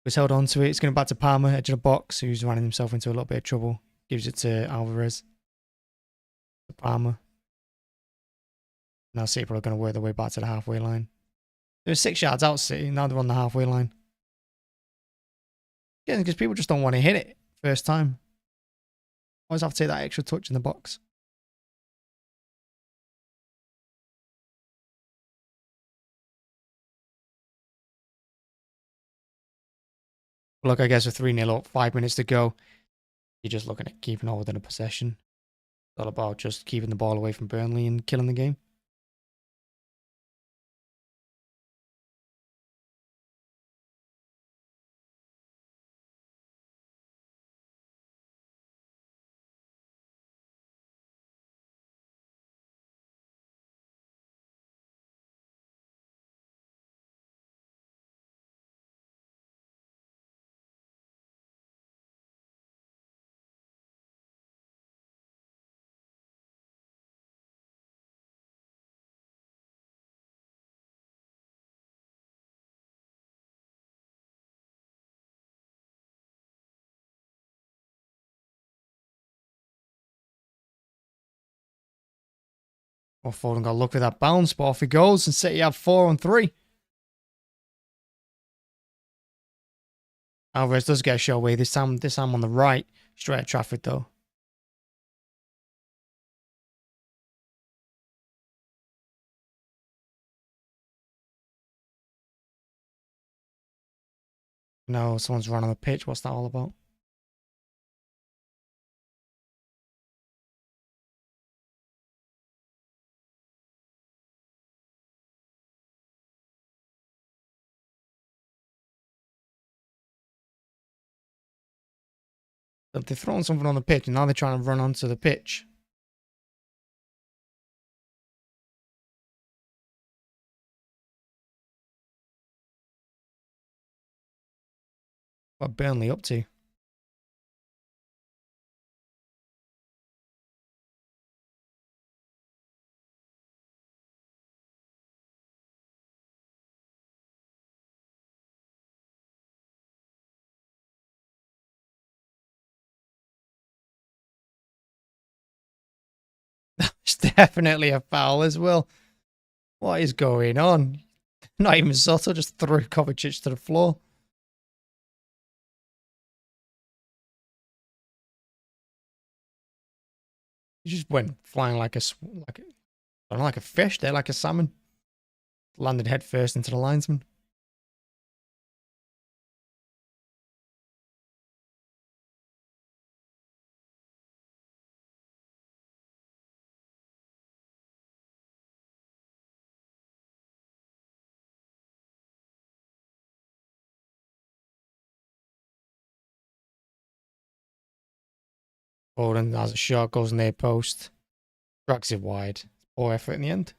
Was held on to it. It's going back to Palmer, edge of the box, who's running himself into a little bit of trouble. Gives it to Alvarez. To Palmer. Now City are going to work their way back to the halfway line. They were 6 yards out, City. Now they're on the halfway line. Yeah, because people just don't want to hit it first time. Always have to take that extra touch in the box. Look, I guess with 3-0 up, 5 minutes to go, you're just looking at keeping all within a possession. It's all about just keeping the ball away from Burnley and killing the game. Well, Foden got luck with that bounce, but off he goes, and City have 4 on 3. Alvarez does get a shot away this time on the right, straight at Trafford though. No, someone's run on the pitch. What's that all about? So they're throwing something on the pitch, and now they're trying to run onto the pitch. What Burnley up to? It's definitely a foul as well. What is going on? Not even Soto just threw Kovacic to the floor. He just went flying like a fish there, like a salmon. Landed head first into the linesman. Foden has a shot, goes near post. Tracks it wide. Poor effort in the end.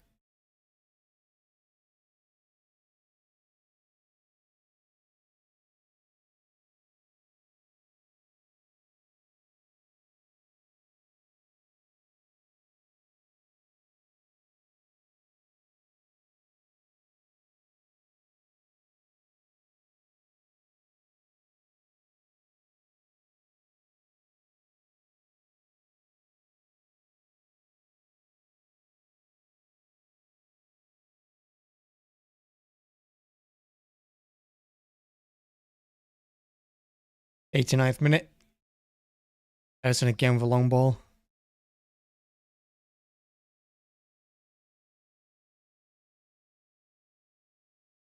'89th minute. Ederson again with a long ball.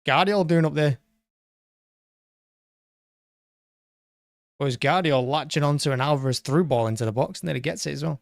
Guardiola doing up there. Was Guardiola latching onto an Alvarez through ball into the box, and then he gets it as well.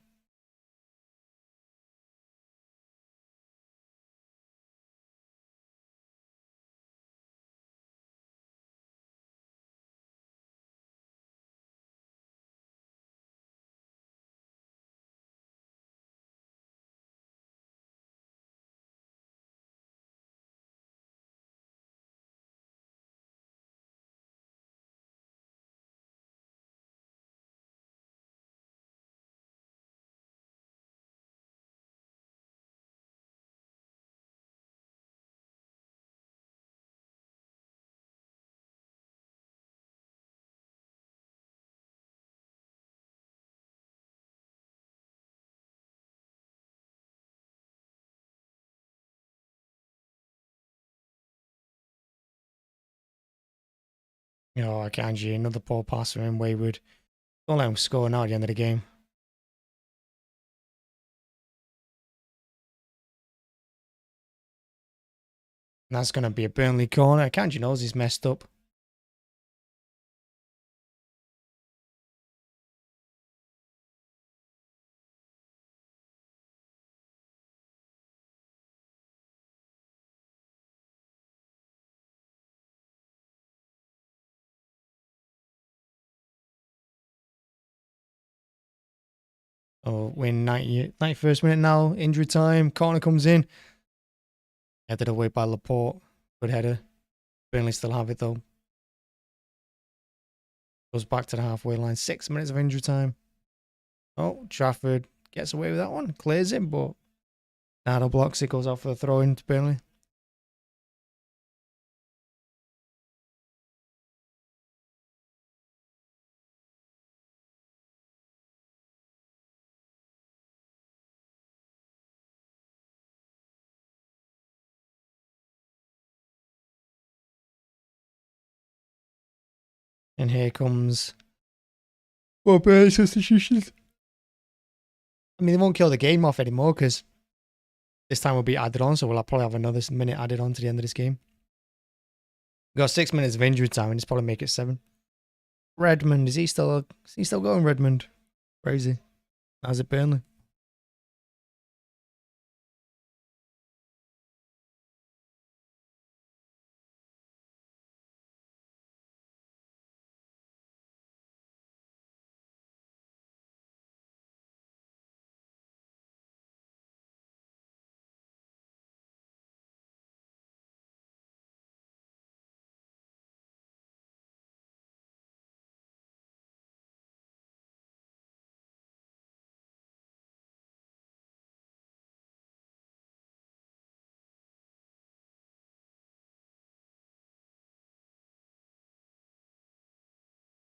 Oh, Akanji, another poor passer in wayward. Don't let him score now at the end of the game. And that's going to be a Burnley corner. Akanji knows he's messed up. Oh, win 91st minute now. Injury time. Corner comes in. Headed away by Laporte. Good header. Burnley still have it though. Goes back to the halfway line. 6 minutes of injury time. Oh, Trafford gets away with that one. Clears it, but Nardo blocks it. Goes out for the throw in to Burnley. And here comes Burnley substitutions. I mean, they won't kill the game off anymore because this time will be added on, so we'll probably have another minute added on to the end of this game. We've got 6 minutes of injury time, and it's probably make it 7. Redmond, is he still going, Redmond? Crazy. How's it Burnley?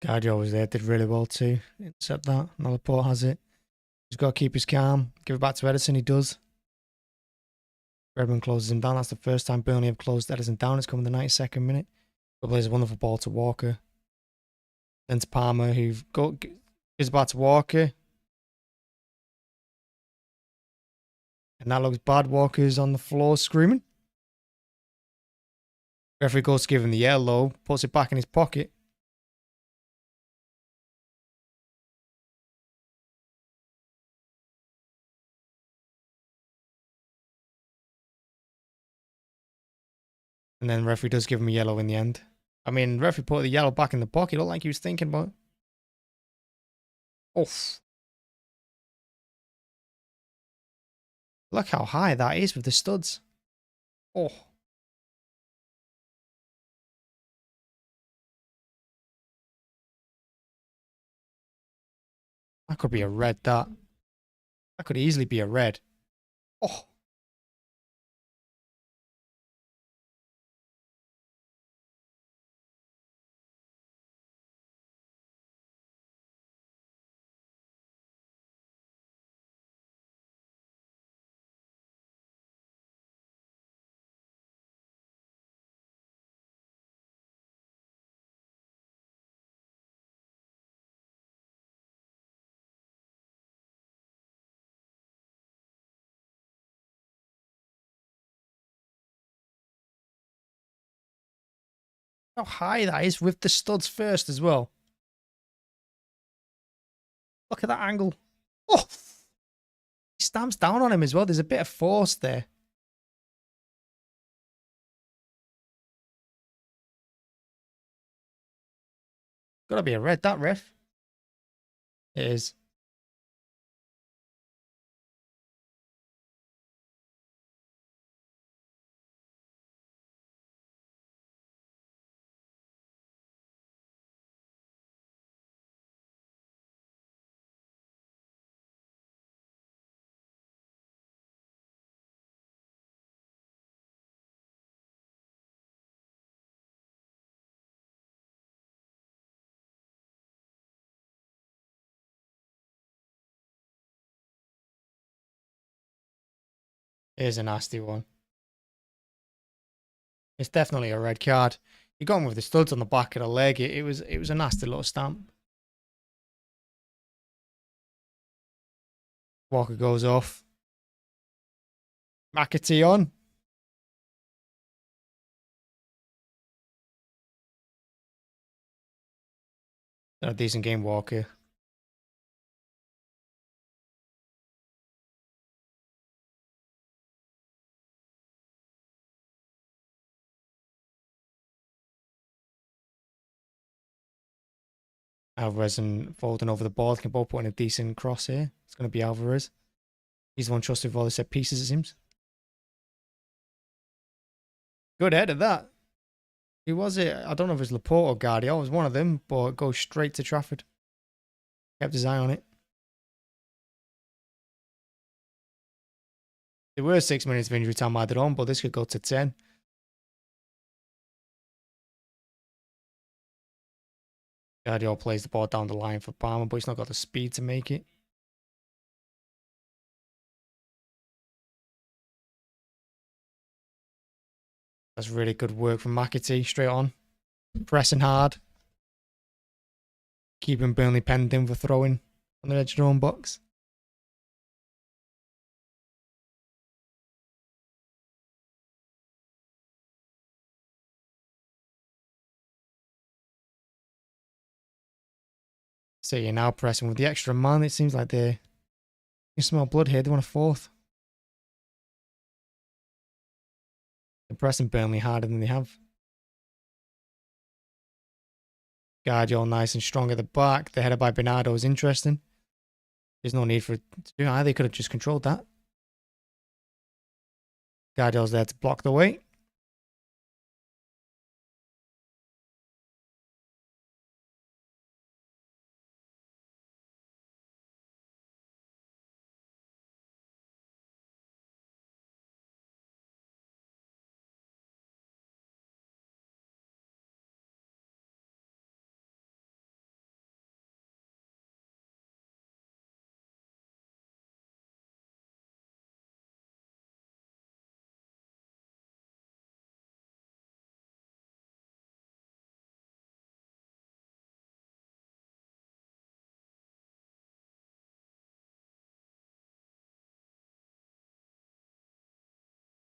Guardiola was there, did really well too. Except that. Now Laporte has it. He's got to keep his calm. Give it back to Ederson, he does. Redmond closes him down. That's the first time Burnley have closed Ederson down. It's coming the 92nd minute. But plays a wonderful ball to Walker. Then to Palmer, who gives back to Walker. And that looks bad. Walker's on the floor screaming. Referee goes to give him the yellow, puts it back in his pocket. And then referee does give him a yellow in the end. I mean, referee put the yellow back in the pocket. Looked like he was thinking about it. Oof. Look how high that is with the studs. Oh, that could be a red, that. That could easily be a red. Oh, how high that is with the studs first as well. Look at that angle. Oh, he stamps down on him as well. There's a bit of force there. Gotta be a red, that ref. It is. It is a nasty one. It's definitely a red card. He got him with the studs on the back of the leg. It was a nasty little stamp. Walker goes off. McAtee on. Done a decent game, Walker. Alvarez and Foden over the ball can both put in a decent cross here. It's going to be Alvarez. He's the one trusted with all the set pieces, it seems. Good head of that. Who was it? I don't know if it was Laporte or Guardiola. It was one of them, but it goes straight to Trafford. Kept his eye on it. There were 6 minutes of injury time added on, but this could go to 10. Guardiola plays the ball down the line for Palmer, but he's not got the speed to make it. That's really good work from McAtee. Straight on. Pressing hard. Keeping Burnley penned in for throwing on the edge of their own box. So you're now pressing with the extra man. It seems like you smell blood here. They want a fourth. They're pressing Burnley harder than they have. Guardiola nice and strong at the back. The header by Bernardo is interesting. There's no need for it to do that. They could have just controlled that. Guardiola's there to block the way.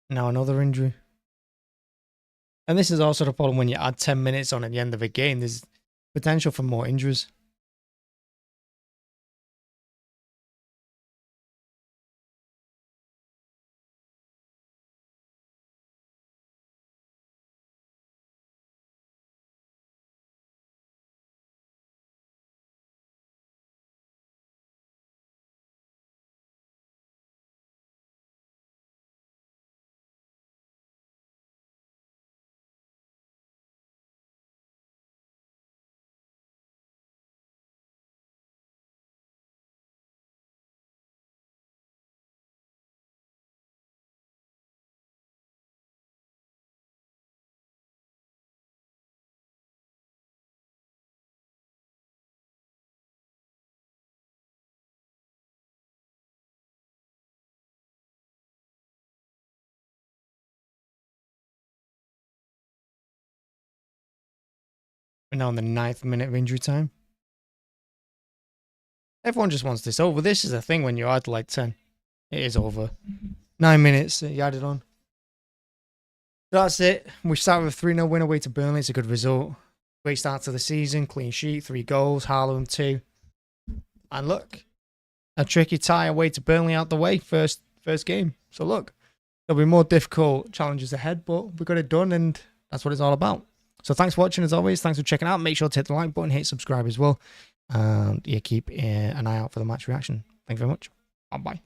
Now another injury. And this is also the problem when you add 10 minutes on at the end of a game. There's potential for more injuries. We're now in the 9th minute of injury time. Everyone just wants this over. This is the thing when you add like 10. It is over. 9 minutes, you added on. That's it. We start with a 3-0 win away to Burnley. It's a good result. Great start to the season. Clean sheet, 3 goals. Harlem 2. And look, a tricky tie away to Burnley out the way. First game. So look, there'll be more difficult challenges ahead, but we got it done, and that's what it's all about. So thanks for watching as always. Thanks for checking out. Make sure to hit the like button, hit subscribe as well. And yeah, keep an eye out for the match reaction. Thank you very much. Bye-bye.